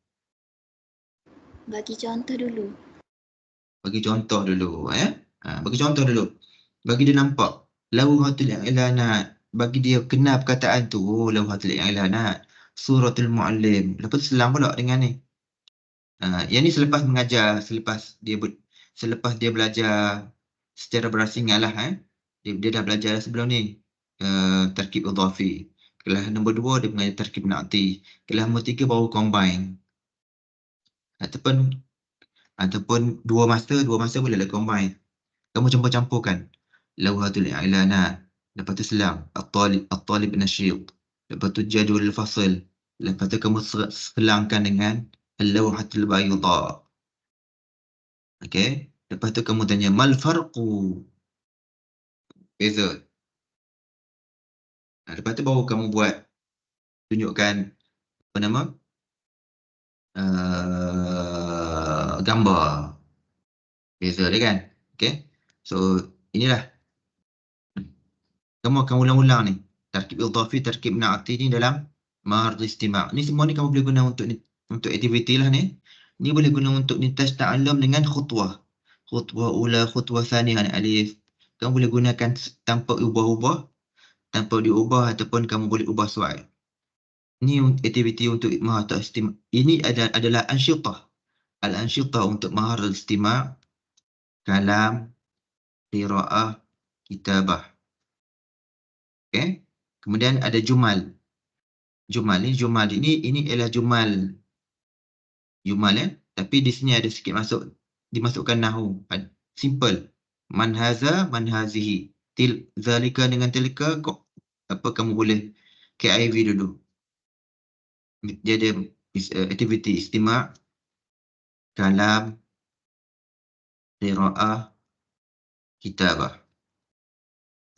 Bagi contoh dulu. Bagi contoh dulu, bagi contoh dulu. Bagi dia nampak lawhatul i'lanat, bagi dia kenal perkataan tu, oh lawhatul i'lanat, suratul muallim. Lepas tu selang pula dengan ni. Yang ni selepas mengajar, selepas dia belajar secara berasingan lah. Dia dah belajar sebelum ni. Tarkib idhafi. Kelas nombor 2 dia mengajar tarkib na'ti. Kelas nombor 3 baru combine. Ataupun dua masa bolehlah combine. Kamu campur-campurkan. Lawhatul i'lanat. Lepas tu selang. At-talib nasyid. Lepas tu jadwal fasl. Lepas tu kamu selangkan dengan al-lawhatul bayda. Okey. Lepas tu kamu tanya mal farqu. Beza. Lepas tu baru kamu buat tunjukkan apa nama? Gambar. Beza dia kan? Okey. So inilah kamu akan ulang-ulang ni. Tarkib idhafi, tarkib na'ti ni dalam mahar istima'. Ni semua ni kamu boleh guna untuk aktiviti lah ni. Ni boleh guna untuk nitaj ta'allum dengan khutwah. Khutwah ula, khutwah thaniyah, alif. Kamu boleh gunakan tanpa tanpa diubah ataupun kamu boleh ubah soal. Ni aktiviti untuk mahar istima'. Ini adalah ansyitah. Al-ansyitah untuk mahar istima', kalam, qira'ah, kitabah. Okay. Kemudian ada jumal. Jumal ini ialah jumal ya. Tapi di sini ada sikit dimasukkan nahu. Simple. Man haza, man hazihi. Zalika dengan tilka, apa kamu boleh KIV dulu. Dia ada aktiviti istima', kalam, qira'ah, kitabah.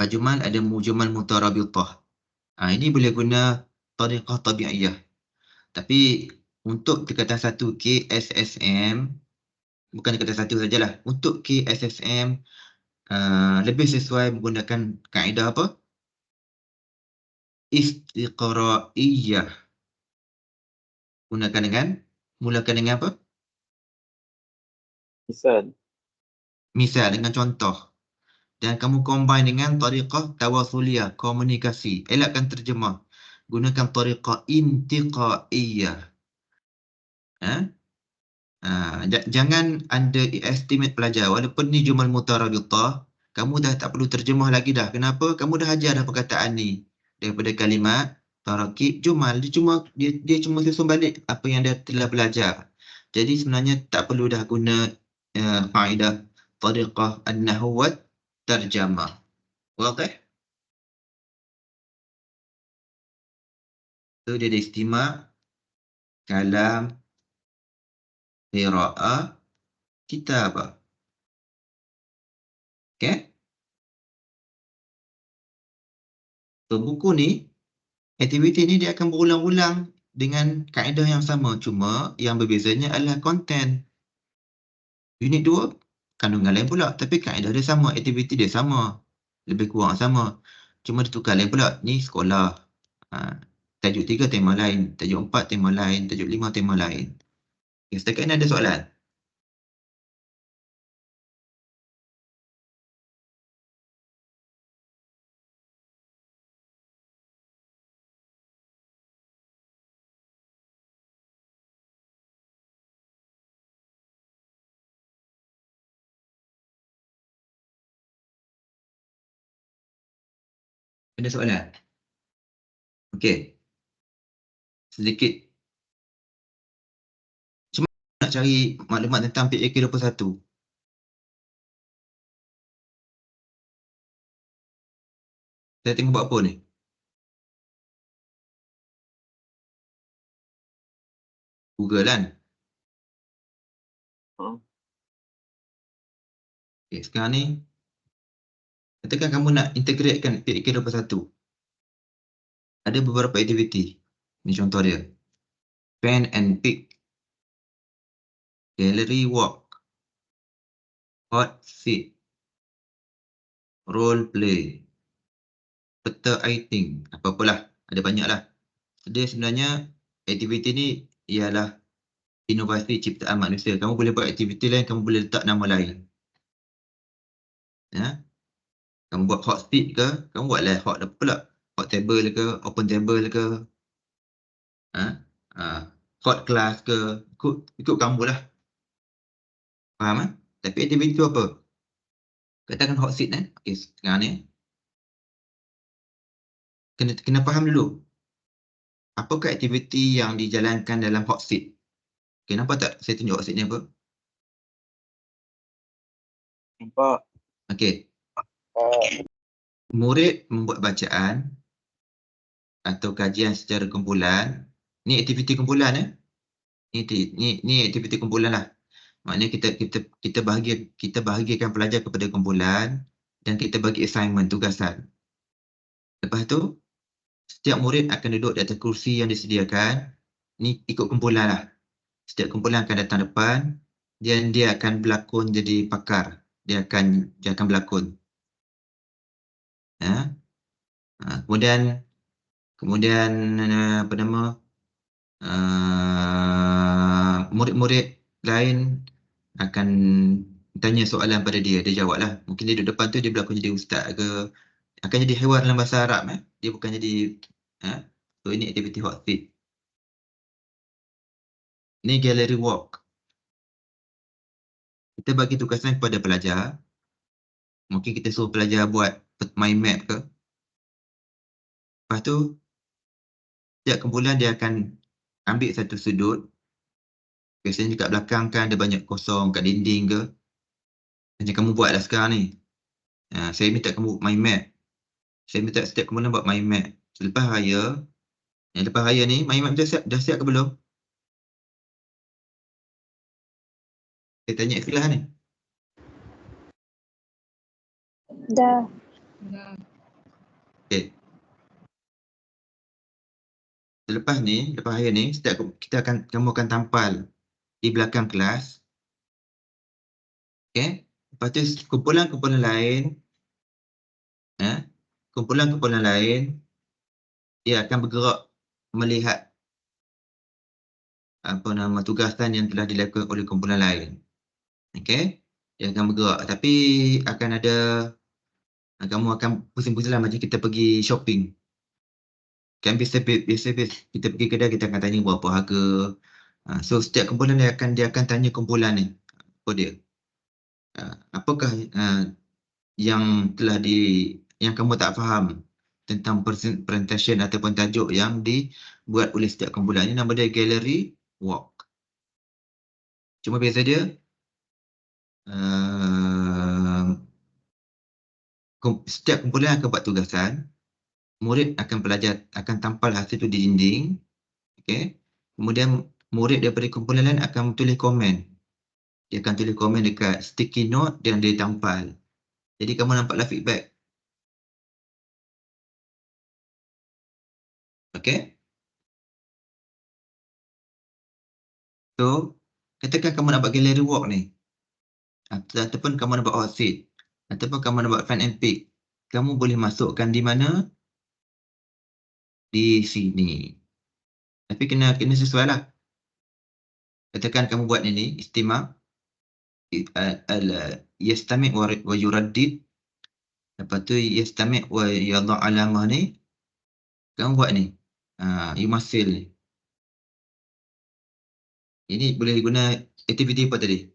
Jumal ada jumal mutarabitah. Ini boleh guna tariqah tabi'iyah. Tapi untuk tingkatan 1 KSSM, bukan tingkatan 1 sajalah. Untuk KSSM, lebih sesuai menggunakan kaedah apa? Istiqra'iyah. Mulakan dengan apa? Misal dengan contoh. Dan kamu combine dengan tariqah tawasuliyah, komunikasi. Elakkan terjemah. Gunakan tariqah intiqaiyah. Jangan underestimate pelajar. Walaupun ni jumal mutarabitah, kamu dah tak perlu terjemah lagi dah. Kenapa? Kamu dah ajar dah perkataan ni. Daripada kalimat, tarakib, jumal. Dia cuma susun balik apa yang dia telah belajar. Jadi sebenarnya tak perlu dah guna faedah tariqah an-nahwu wat tarjamah. Wadah? So dia ada istima', kalam, qira'ah, kitabah. Okay? So buku ni, aktiviti ni dia akan berulang-ulang dengan kaedah yang sama. Cuma yang berbezanya adalah konten. Unit 2, kandungan lain pula. Tapi kaedah dia sama, aktiviti dia sama. Lebih kurang sama. Cuma ditukar lain pula. Ni sekolah. Tajuk 3 tema lain. Tajuk 4 tema lain. Tajuk 5 tema lain. Okay, setakat ni ada soalan? Ada soalan? Okey. Sedikit. Macam mana nak cari maklumat tentang PAK21? Saya tengok buat apa ni? Google kan? Okay, sekarang ni katakan kamu nak integratekan PK21. Ada beberapa aktiviti. Ini contoh dia. Pen and pick, gallery walk, hot seat, role play, peta iting, apa-apalah, ada banyak lah. Dia sebenarnya aktiviti ni ialah inovasi ciptaan manusia. Kamu boleh buat aktiviti lain, kamu boleh letak nama lain. Ya? Kamu buat hot seat ke, kamu buatlah hot apa pula? Hot table ke, open table ke, hot class ke, ikut kamu lah. Faham? Tapi aktiviti tu apa? Katakan hot seat Okay, sekarang ni kena faham dulu. Apakah aktiviti yang dijalankan dalam hot seat? Okay, nampak tak? Saya tunjuk hot seat ni apa? Nampak. Okay. Murid membuat bacaan atau kajian secara kumpulan. Ni aktiviti kumpulan Ni aktiviti kumpulan lah. Maknanya kita bahagikan pelajar kepada kumpulan dan kita bagi assignment, tugasan. Lepas tu setiap murid akan duduk di atas kursi yang disediakan. Ni ikut kumpulan lah. Setiap kumpulan akan datang depan dan dia akan berlakon jadi pakar. Dia akan berlakon. Ya. Kemudian apa nama, murid-murid lain akan tanya soalan pada dia, dia jawab lah. Mungkin dia duduk depan tu, dia berlakon jadi ustaz ke, akan jadi haiwan dalam bahasa Arab. Dia bukan jadi so ini aktiviti hot seat. Ni gallery walk. Kita bagi tugasan kepada pelajar. Mungkin kita suruh pelajar buat mind map ke. Lepas tu setiap kumpulan dia akan ambil satu sudut. Biasanya kat belakang kan ada banyak kosong kat dinding ke. Macam kamu buat lah sekarang ni. Saya minta kamu mind map. Saya minta setiap kumpulan buat mind map. Lepas raya ni, mind map dah siap ke belum? Saya tanya ikhlas ni. Dah. Okay. Lepas raya ni, kamu akan tampal di belakang kelas. Okay. Lepas tu kumpulan-kumpulan lain, dia akan bergerak melihat tugasan yang telah dilakukan oleh kumpulan lain. Okay. Dia akan bergerak. Tapi akan ada, kamu akan pusing-pusing lah macam kita pergi shopping. Kan biasa kita pergi kedai, kita akan tanya berapa harga. So setiap kumpulan dia akan tanya kumpulan ni. Apa dia? Apakah yang kamu tak faham tentang presentation ataupun tajuk yang dibuat oleh setiap kumpulan. Ini nama dia gallery walk. Cuma beza dia setiap kumpulan akan buat tugasan. Murid akan tampal hasil itu di dinding. Okay. Kemudian murid daripada kumpulan lain akan tulis komen. Dia akan tulis komen dekat sticky note dan dia tampal. Jadi kamu nampaklah feedback. Okay. So, katakan kamu nak buat gallery walk ni. Ataupun kamu nak buat hot seat. Ataupun kamu nak buat fan and pick. Kamu boleh masukkan di mana? Di sini. Tapi kena sesuai lah. Katakan kamu buat ini, istima. Yastami' wa yuraddid. Lepas tu yastami' wa yadha' alamah ni. Kamu buat ni. Yumasil ni. Ini boleh guna aktiviti apa tadi?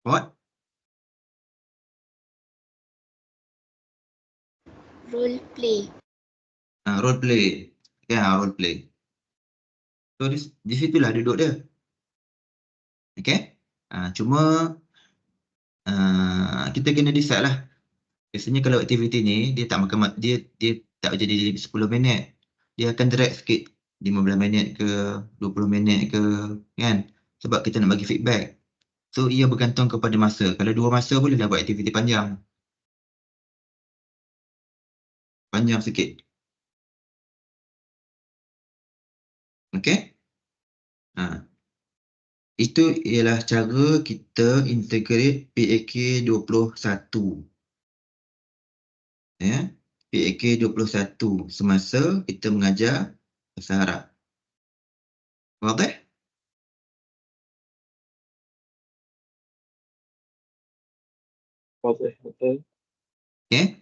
What? Role play. Role play. Ya, role play. So di situlah duduk dia. Okay. Cuma kita kena decide lah. Biasanya kalau aktiviti ni dia tak makan, dia tak jadi 10 minit. Dia akan drag sikit. 15 minit ke 20 minit ke, kan? Sebab kita nak bagi feedback. So ia bergantung kepada masa. Kalau 2 masa bolehlah buat aktiviti panjang. Panjang sikit. Okey? Itu ialah cara kita integrate PAK 21. Ya. PAK 21 semasa kita mengajar bahasa Arab. Wadah? Betul. Okey.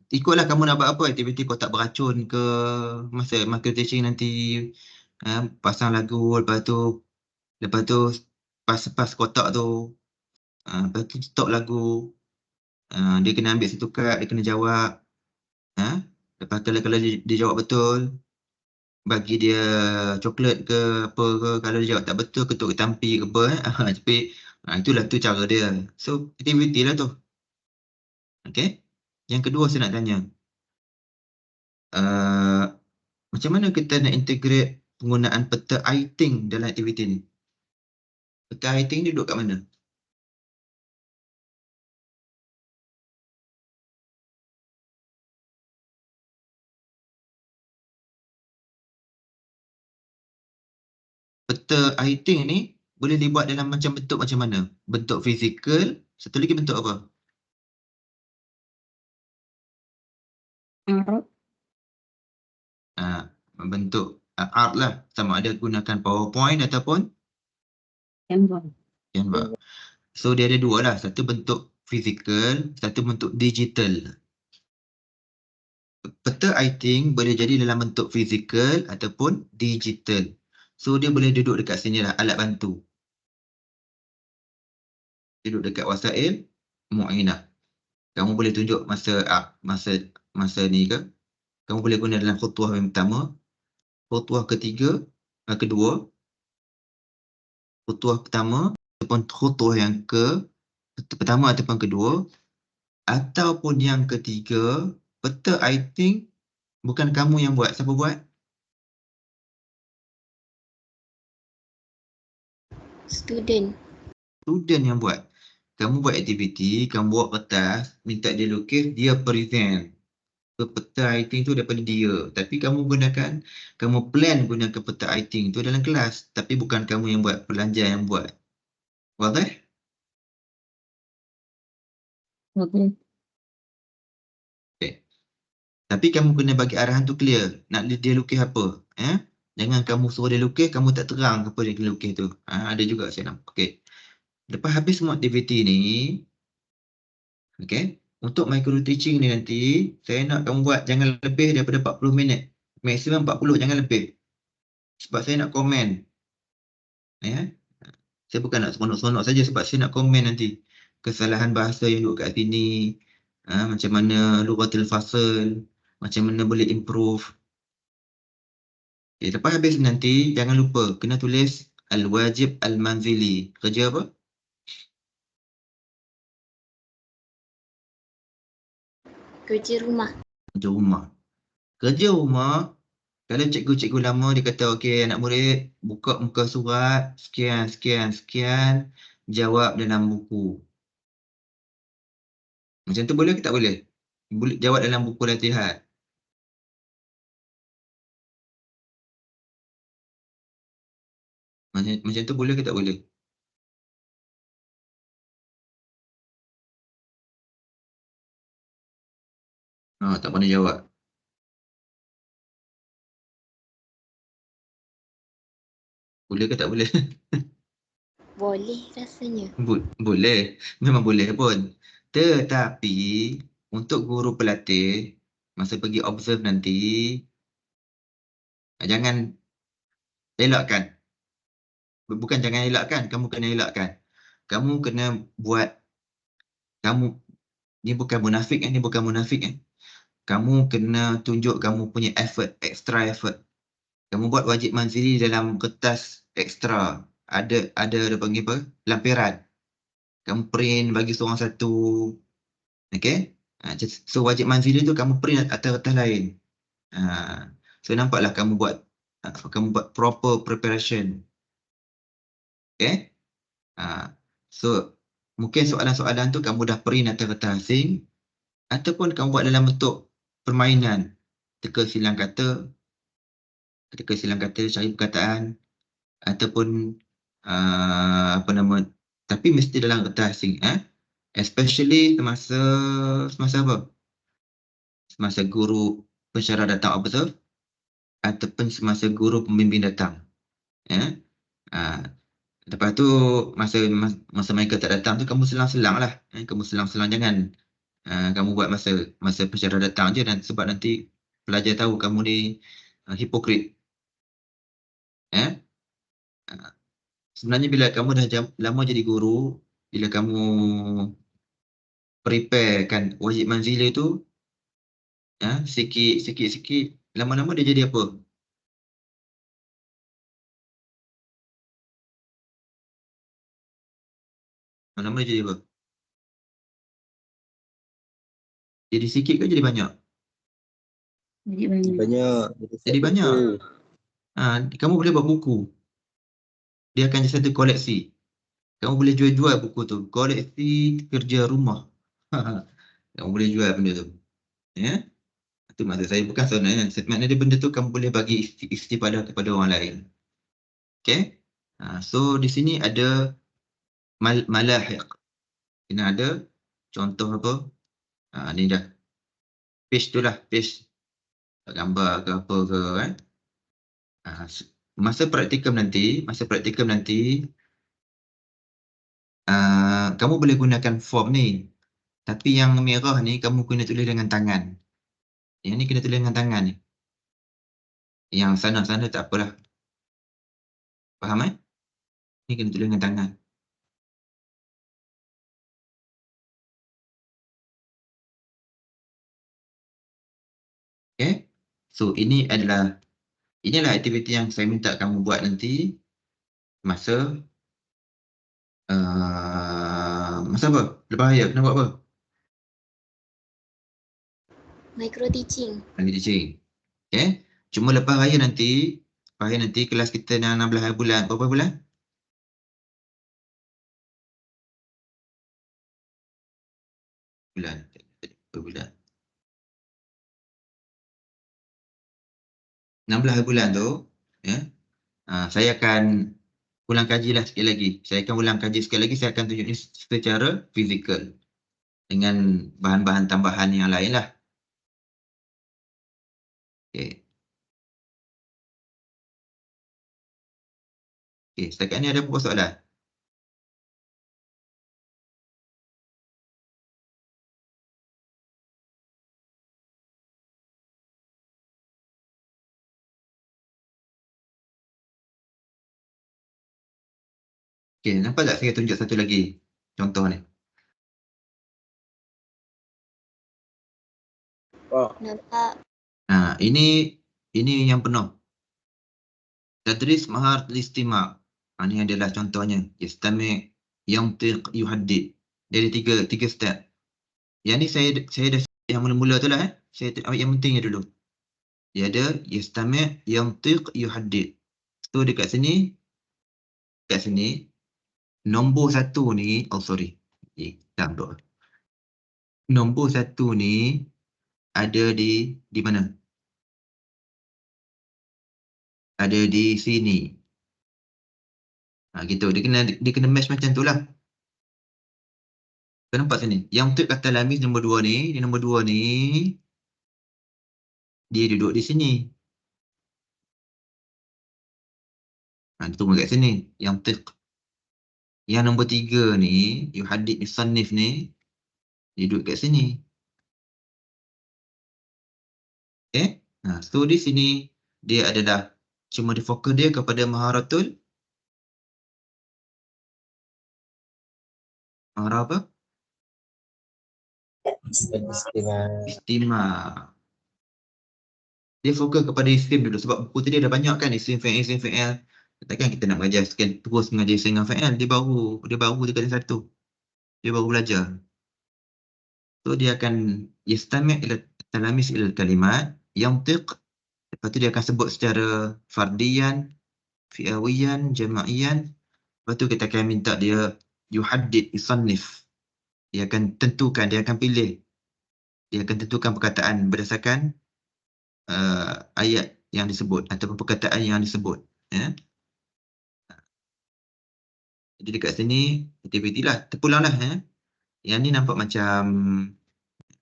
Ikutlah kamu nak buat apa, aktiviti kotak beracun ke, masa micro teaching nanti pasang lagu, lepas tu pas kotak tu, lepas tu stop lagu, dia kena ambil satu kad, dia kena jawab. Lepas kalau dia jawab betul, bagi dia coklat ke apa ke, kalau dia jawab tak betul ketuk tampi ke apa. Tapi itulah tu cara dia. So aktiviti lah tu. Okey. Yang kedua saya nak tanya, macam mana kita nak integrate penggunaan peta I-Think dalam aktiviti ni? Peta I-Think ni duduk kat mana? Peta I-Think ni boleh dibuat dalam macam bentuk macam mana? Bentuk fizikal, satu lagi bentuk apa? Bentuk art lah, sama ada gunakan PowerPoint ataupun Canva. So dia ada dua lah, satu bentuk fizikal, satu bentuk digital. Peta I-Think boleh jadi dalam bentuk fizikal ataupun digital. So dia boleh duduk dekat sini lah, alat bantu. Duduk dekat wasail mu'inah. Kamu boleh tunjuk masa ni ke? Kamu boleh guna dalam khutbah yang pertama, khutbah ketiga, kedua, khutbah pertama ataupun khutbah yang pertama ataupun kedua, ataupun yang ketiga. Peta I-Think bukan kamu yang buat, siapa buat? Student. Student yang buat. Kamu buat aktiviti, kamu buat kertas, minta dia lukis, dia present. Peta I-Think tu daripada dia. Tapi kamu plan gunakan peta I-Think tu dalam kelas. Tapi bukan kamu yang buat, pelajar yang buat. Wadah? Okay. Tapi kamu kena bagi arahan tu clear. Nak dia lukis apa? Jangan kamu suruh dia lukis, kamu tak terang apa dia kena lukis tu. Ada juga saya nampak. Okay. Lepas habis semua aktiviti ni, okay, untuk micro teaching ni nanti, saya nak kamu buat jangan lebih daripada 40 minit. Maksimum 40, jangan lebih. Sebab saya nak komen. Saya bukan nak seronok-seronok saja sebab saya nak komen nanti. Kesalahan bahasa yang duduk kat sini, macam mana lughatul fasl, macam mana boleh improve. Okay, lepas habis nanti, jangan lupa kena tulis al-wajib al-manzili. Kerja apa? Kerja rumah. Kerja rumah. Kerja rumah, kalau cikgu-cikgu lama dia kata, okey anak murid, buka muka surat, sekian, jawab dalam buku. Macam tu boleh ke tak boleh? Boleh jawab dalam buku latihan. Macam tu boleh ke tak boleh? Tak pernah jawab. Boleh ke tak boleh? Boleh rasanya. Boleh. Memang boleh pun. Tetapi, untuk guru pelatih, masa pergi observe nanti, jangan elakkan. Bukan jangan elakkan, kamu kena elakkan. Kamu kena buat, ni bukan munafik ni bukan munafik. Kamu kena tunjuk kamu punya effort, extra effort. Kamu buat wajib manzili dalam kertas ekstra. Ada panggil apa? Lampiran. Kamu print bagi seorang satu. Okay? So wajib manzili tu kamu print atas kertas lain. So nampaklah kamu buat kamu buat proper preparation. Okay? So, mungkin soalan-soalan tu kamu dah print atas kertas asing ataupun kamu buat dalam bentuk permainan. Teka silang kata, cari perkataan ataupun apa nama, tapi mesti dalam kertas asing. Especially semasa apa? Semasa guru pensyarah datang observe ataupun semasa guru pembimbing datang. Lepas tu masa mereka tak datang tu kamu selang-selang lah. Kamu selang-selang, jangan kamu buat masa pensyarah datang je, dan sebab nanti pelajar tahu kamu ni hipokrit. Sebenarnya bila kamu dah lama jadi guru, bila kamu preparekan wajib manzili tu, sikit-sikit lama-lama dia jadi apa? Lama-lama dia jadi apa? Jadi sikit ke jadi banyak? Jadi banyak. Banyak. Jadi banyak. Kamu boleh buat buku. Dia akan jadi satu koleksi. Kamu boleh jual-jual buku tu. Koleksi kerja rumah. Kamu boleh jual benda tu. Itu maksud saya, bukan sebenarnya. Maknanya benda tu kamu boleh bagi istifadah kepada orang lain. Okay. So di sini ada malahiq. Ini ada contoh apa? Ni dah. Page tu lah. Page gambar ke apa ke kan. Masa praktikum nanti, kamu boleh gunakan form ni. Tapi yang merah ni kamu kena tulis dengan tangan. Yang ni kena tulis dengan tangan ni. Yang sana-sana tak apalah. Faham Ni kena tulis dengan tangan. Okay. So inilah aktiviti yang saya minta kamu buat nanti masa apa? Lepas raya kena buat apa? Micro teaching. Okay. Cuma lepas raya nanti kelas kita dah 16 bulan. Berapa bulan? Bulan. 16 bulan tu, saya akan ulang kaji lah sekali lagi. Saya akan tunjuk ni secara fizikal dengan bahan-bahan tambahan yang lain lah. Okay. Okay, setakat ni ada apa soalan? Okay, nampak tak saya tunjuk satu lagi contoh ni? Nampak. Ini yang penuh. Tadris maharat al-istima'. Ini adalah contohnya. Yastami', yantiq, yuhaddid. Jadi tiga step. Yang ni saya dah yang mula-mula tu lah. Saya ambil yang pentingnya dulu. Dia ada yastami', yantiq, yuhaddid. So dekat sini nombor satu ni, nombor satu ni ada di mana? Ada di sini. Gitu. Dia kena match macam tu lah. Kau nampak sini? Yang untuk kata lamis nombor 2 ni, dia duduk di sini. Tunggu kat sini. Yang nombor 3 ni, yuhaddid musannif ni, dia duduk kat sini. Okay? So di sini dia adalah cuma difokus dia kepada maharatul apa? Istima. Dia fokus kepada isim dulu sebab buku tu dia dah banyak kan isim fa'il. Takkan kita nak mengajar terus mengajar isim dengan fa'il. Dia baru dekat satu. Dia baru belajar. So dia akan yastami' ila talamis ila kalimat yantiq Lepas tu dia akan sebut secara fardiyan, fi'awiyan, jama'iyan. Lepas tu kita akan minta dia yuhaddid, yusannif. Dia akan tentukan, dia akan pilih. Dia akan tentukan perkataan berdasarkan ayat yang disebut ataupun perkataan yang disebut. Ya. Jadi dekat sini aktiviti lah, terpulanglah. Yang ni nampak macam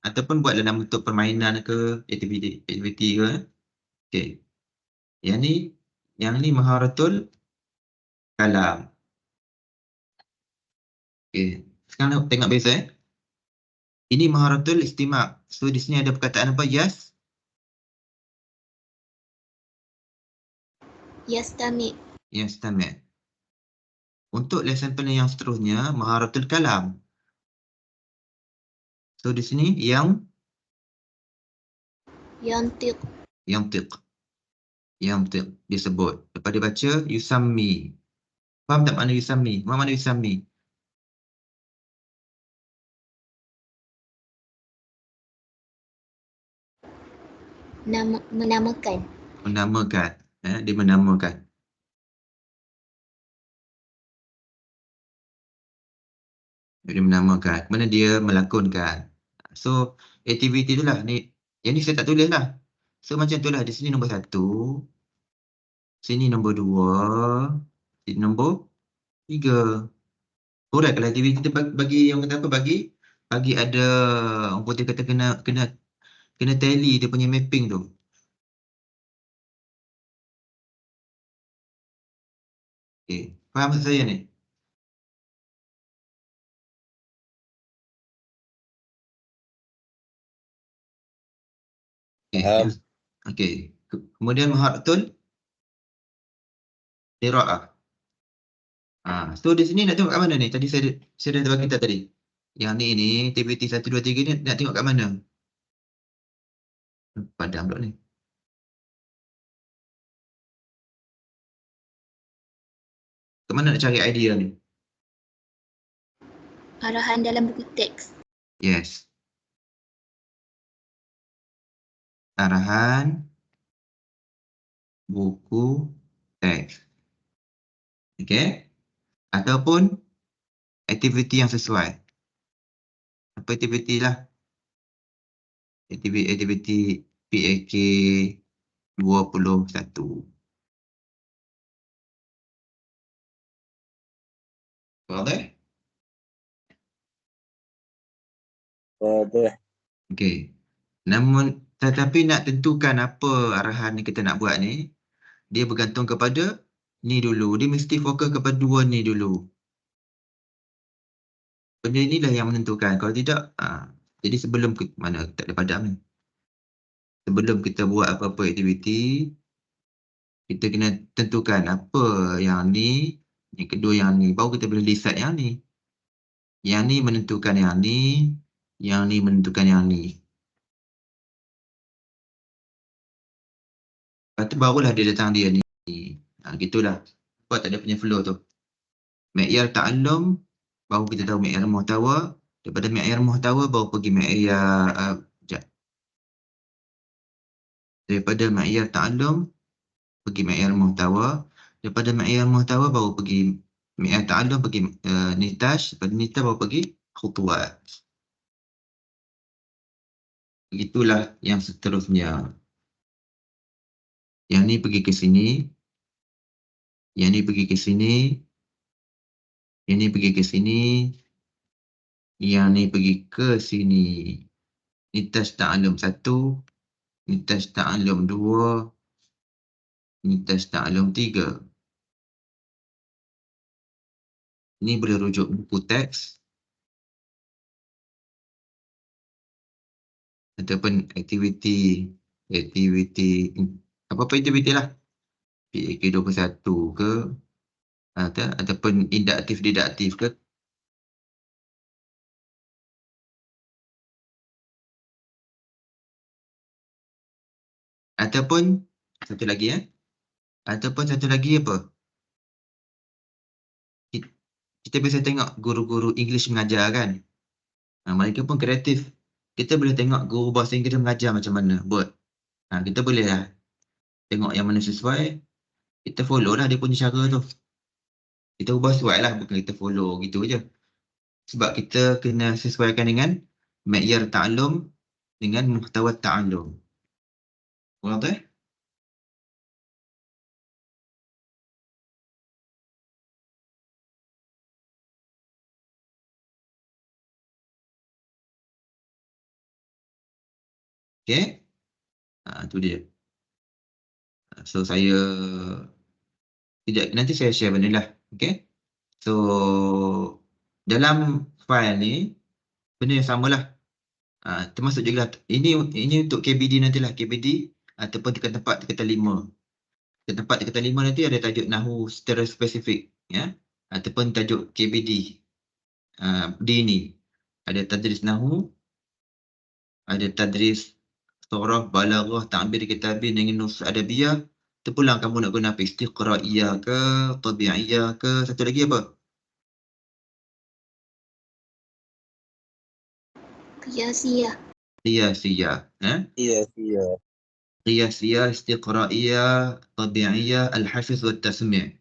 ataupun buat dalam bentuk permainan ke, aktiviti ke. Okey. Yang ni maharatul kalam. Okey. Sekarang tengok biasa. Ini maharatul istima'. So di sini ada perkataan apa? Yastami. Yastami'. Untuk lesson plan yang seterusnya, maharatul kalam. So di sini yang Yantiq. disebut. Lepas dia baca yusammi. Faham tak makna yusammi? Apa makna yusammi? Menamakan. Menamakan. Dia menamakan. Dia menamakan. Mana dia melakonkan. So aktiviti itulah ni. Yang ni saya tak tulis lah. So macam itulah. Di sini nombor 1. Sini nombor 2. Sini nombor 3. Alright, kalau aktiviti kita bagi yang kata apa, bagi ada orang putih kata kena tally dia punya mapping tu. Okay. Faham maksud saya ni? Faham. Okay. Kemudian maharatul qiraah. So di sini nak tengok kat mana ni? Tadi saya dah bagi tahu tadi. Yang ni aktiviti 1, 2, 3 ni nak tengok kat mana? Padam pula ni. Kat mana nak cari idea ni? Arahan dalam buku teks. Yes. Arahan buku teks. Okay. Ataupun aktiviti yang sesuai. Apa aktiviti lah? Aktiviti PAK 21. Boleh? Boleh. Okey. Namun tetapi nak tentukan apa arahan yang kita nak buat ni, dia bergantung kepada ni dulu. Dia mesti fokus kepada 2 ni dulu. Benda inilah yang menentukan. Kalau tidak, jadi sebelum mana tak ada padam ni. Sebelum kita buat apa-apa aktiviti, kita kena tentukan apa yang ni, yang kedua yang ni. Baru kita boleh decide yang ni. Yang ni menentukan yang ni menentukan yang ni. Lepas tu barulah dia datang dia ni. Gitulah. Buat tak ada punya flow tu. Mi'yar ta'allum, baru kita tahu mi'yar muhtawa. Daripada mi'yar muhtawa baru pergi mi'yar daripada mi'yar ta'allum pergi mi'yar muhtawa. Daripada mi'yar muhtawa baru pergi mi'yar ta'allum, pergi nitash. Daripada nitash baru pergi khutuwat. Begitulah yang seterusnya. Yang ni pergi ke sini. Yang ni pergi ke sini. Yang ni pergi ke sini. Yang ni pergi ke sini. Nitash ta'allum 1. Nitash ta'allum 2. Nitash ta'allum 3. Ini boleh rujuk buku teks. Ataupun aktiviti apa-apa aktiviti lah. PAK 21 ke. Ataupun induktif-didaktif ke. Ataupun satu lagi Ataupun satu lagi apa? Kita biasa tengok guru-guru English mengajar kan. Mereka pun kreatif. Kita boleh tengok guru bahasa Inggeris mengajar macam mana buat. Kita boleh lah tengok yang mana sesuai, kita follow lah dia punya cara tu. Kita ubah sesuai lah, bukan kita follow gitu je. Sebab kita kena sesuaikan dengan ma'yar ta'allum dengan muhtawa ta'allum. Faham tak? Okay? Tu dia. So saya nanti saya share benda lah. Okay? So dalam file ni benda yang samalah. Termasuk juga ini untuk KBD nantilah, KBD ataupun tekan tempat tekan 5. Tekan tempat tekan 5 nanti ada tajuk Nahu secara spesifik, ya. Ataupun tajuk KBD. D ni ada tadris Nahu, ada tadris Sorah, Balaghah, Ta'bir, Kitabin dengan Nus Adabiyah. Terpulang kamu nak guna apa? Istiqra'iyah ke, Tabi'iyah ke, satu lagi apa? Qiyasiyah. Qiyasiyah. Iya. Qiyasiyah, Istiqra'iyah, Tabi'iyah, Al-Hafiz wa Tasmi'.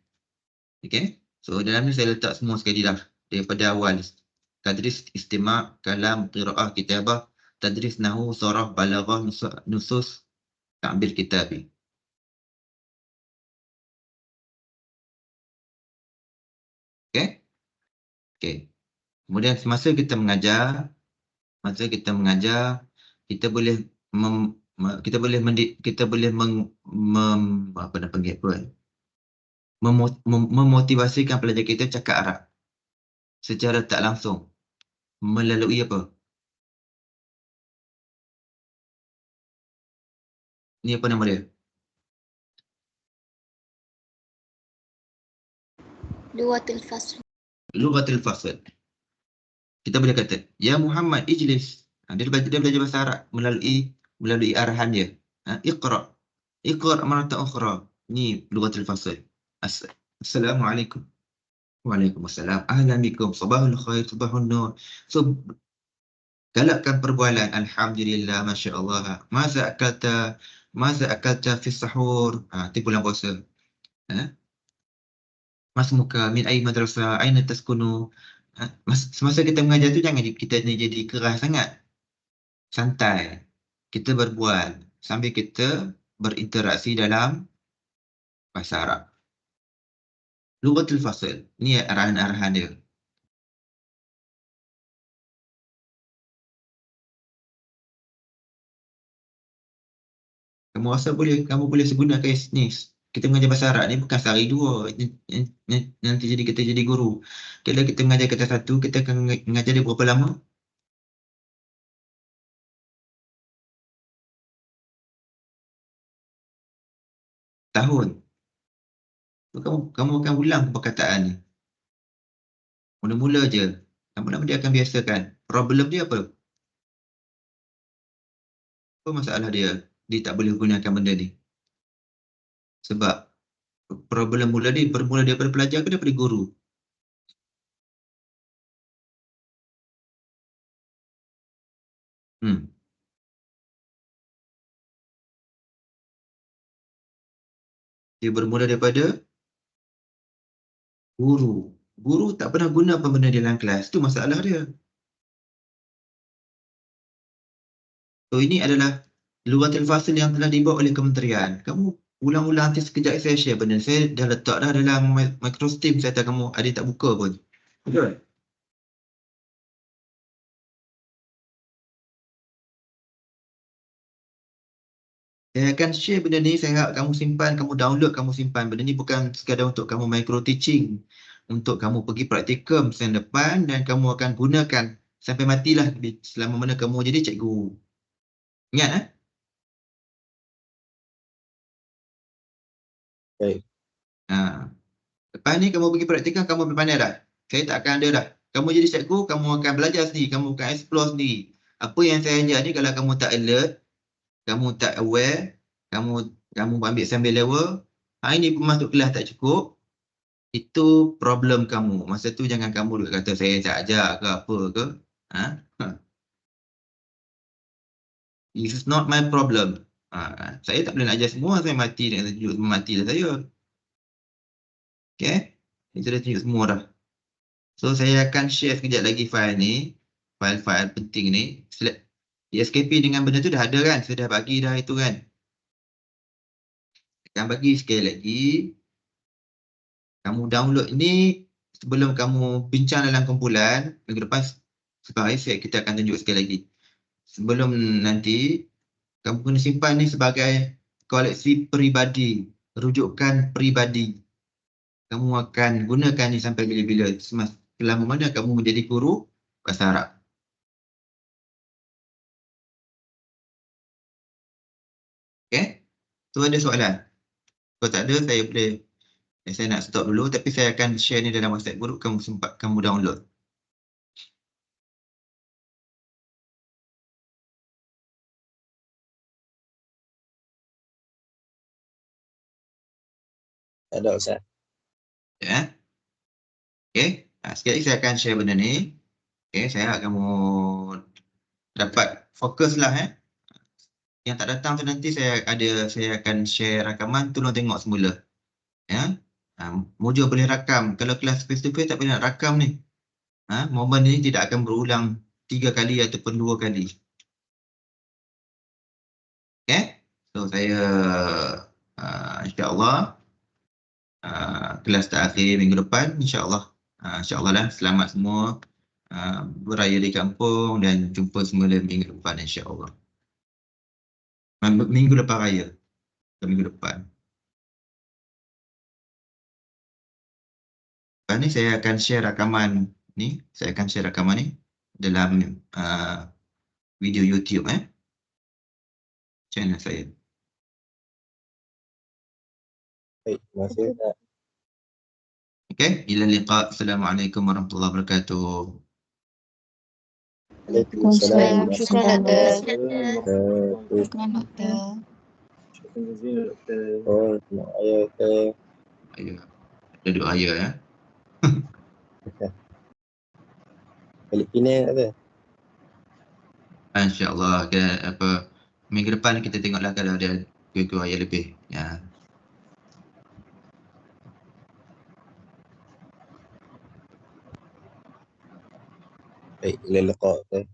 Okay? So dalam ni saya letak semua sekali dah. Daripada awal. Tadris Istima', Kalam, Qira'ah, Kitabah, Tadris Nahu, Sorah, Balaghah, Nusus, Ta'bir, Kitabi. Okay? Okay. Kemudian semasa kita mengajar, kita boleh memotivasikan pelajar kita cakap Arab secara tak langsung melalui apa? Ni apa nama dia? Lughatul fasl. Lughatul fasl. Kita boleh kata, Ya Muhammad, ijlis. Dia belajar bahasa Arab melalui arahan dia. Iqra. Iqra maratan ukhra. Ni lughatul fasl. Assalamualaikum. Waalaikumsalam. Ahlan bikum. Sabahul khair, sabahun nur. So, galakkan perbualan. Alhamdulillah, Masya Allah. Maza akalta fi sahur. Itu bulan puasa. Mas muka min ayi madrasah, aina taskunu. Semasa kita mengajar tu jangan kita ni jadi keras sangat. Santai. Kita berbual sambil kita berinteraksi dalam bahasa Arab. Lughatul fasl. Ni arahan-arahan dia. Kamu rasa kamu boleh gunakan ni. Kita mengajar bahasa Arab ni bukan sehari dua. Nanti kita jadi guru. Kalau kita mengajar kata satu, kita akan mengajar dia berapa lama? Tahun. Kamu akan ulang perkataan ni. Mula-mula je. Lama-lama dia akan biasakan. Problem dia apa? Apa masalah dia? Dia tak boleh gunakan benda ni. Sebab problem bermula daripada pelajar ke daripada guru? Dia bermula daripada guru. Guru tak pernah guna apa benda dalam kelas. Itu masalah dia. So ini adalah lughatul fasl yang telah dibuat oleh kementerian. Kamu ulang-ulang nanti sekejap saya share benda. Saya dah letak dah dalam Microsoft saya tahu kamu adik tak buka pun. Betul? Saya akan share benda ni, saya harap kamu simpan, kamu download, kamu simpan. Benda ni bukan sekadar untuk kamu micro teaching. Untuk kamu pergi praktikum sen depan dan kamu akan gunakan sampai matilah selama mana kamu jadi cikgu. Ingat Baik. Lepas ni kamu pergi praktikum, kamu berpandai dah. Saya tak akan ada dah. Kamu jadi cikgu, kamu akan belajar sendiri, kamu akan explore sendiri. Apa yang saya ajar ni kalau kamu tak alert, kamu tak aware, kamu ambil sambil level, hari ni pun masuk kelas tak cukup, itu problem kamu. Masa tu jangan kamu duk kata saya tak ajar ke apa ke. This is not my problem. Saya tak boleh nak ajar semua, saya mati dengan tunjuk mati dah saya. Okay, ini sudah tunjuk semua dah. So saya akan share sekejap lagi file ni, file-file penting ni. SKP dengan benda tu dah ada kan, saya dah bagi dah itu kan. Akan bagi sekali lagi. Kamu download ni sebelum kamu bincang dalam kumpulan. Minggu depan sebagai saya kita akan tunjuk sekali lagi. Sebelum nanti kamu kena simpan ni sebagai koleksi peribadi, rujukan peribadi. Kamu akan gunakan ni sampai bila-bila, selama mana kamu menjadi guru bahasa Arab. Okay? Tu ada soalan? Kalau tak ada, saya nak stop dulu, tapi saya akan share ni dalam WhatsApp group, kamu download. Tak ada Ustaz. Ya. Okay. Sekali lagi saya akan share benda ni. Okay, saya harap kamu dapat fokus lah. Yang tak datang tu nanti saya akan share rakaman, tolong tengok semula. Ya. Mojo boleh rakam. Kalau kelas face to face tak boleh nak rakam ni. Momen ni tidak akan berulang 3 kali ataupun 2 kali. Okay. So saya insyaAllah kelas terakhir minggu depan, insyaAllah lah, selamat semua beraya di kampung dan jumpa semula minggu depan insyaAllah. Minggu lepas raya, minggu depan. Lepas ni saya akan share rakaman ni, dalam video YouTube channel saya. Baik, terima kasih Ustaz. Okay, ila liqa. Assalamualaikum warahmatullahi wabarakatuh. Waalaikumsalam. Shukran, Doktor. Waalaikumsalam. Doktor. Oh, terima kasih Ustaz. Ayo. Ada doa ya. Balik Penang ada. InsyaAllah minggu depan kita tengoklah kalau ada kuih-kuih ayat lebih. Ya. Baik, ila liqa Ustaz.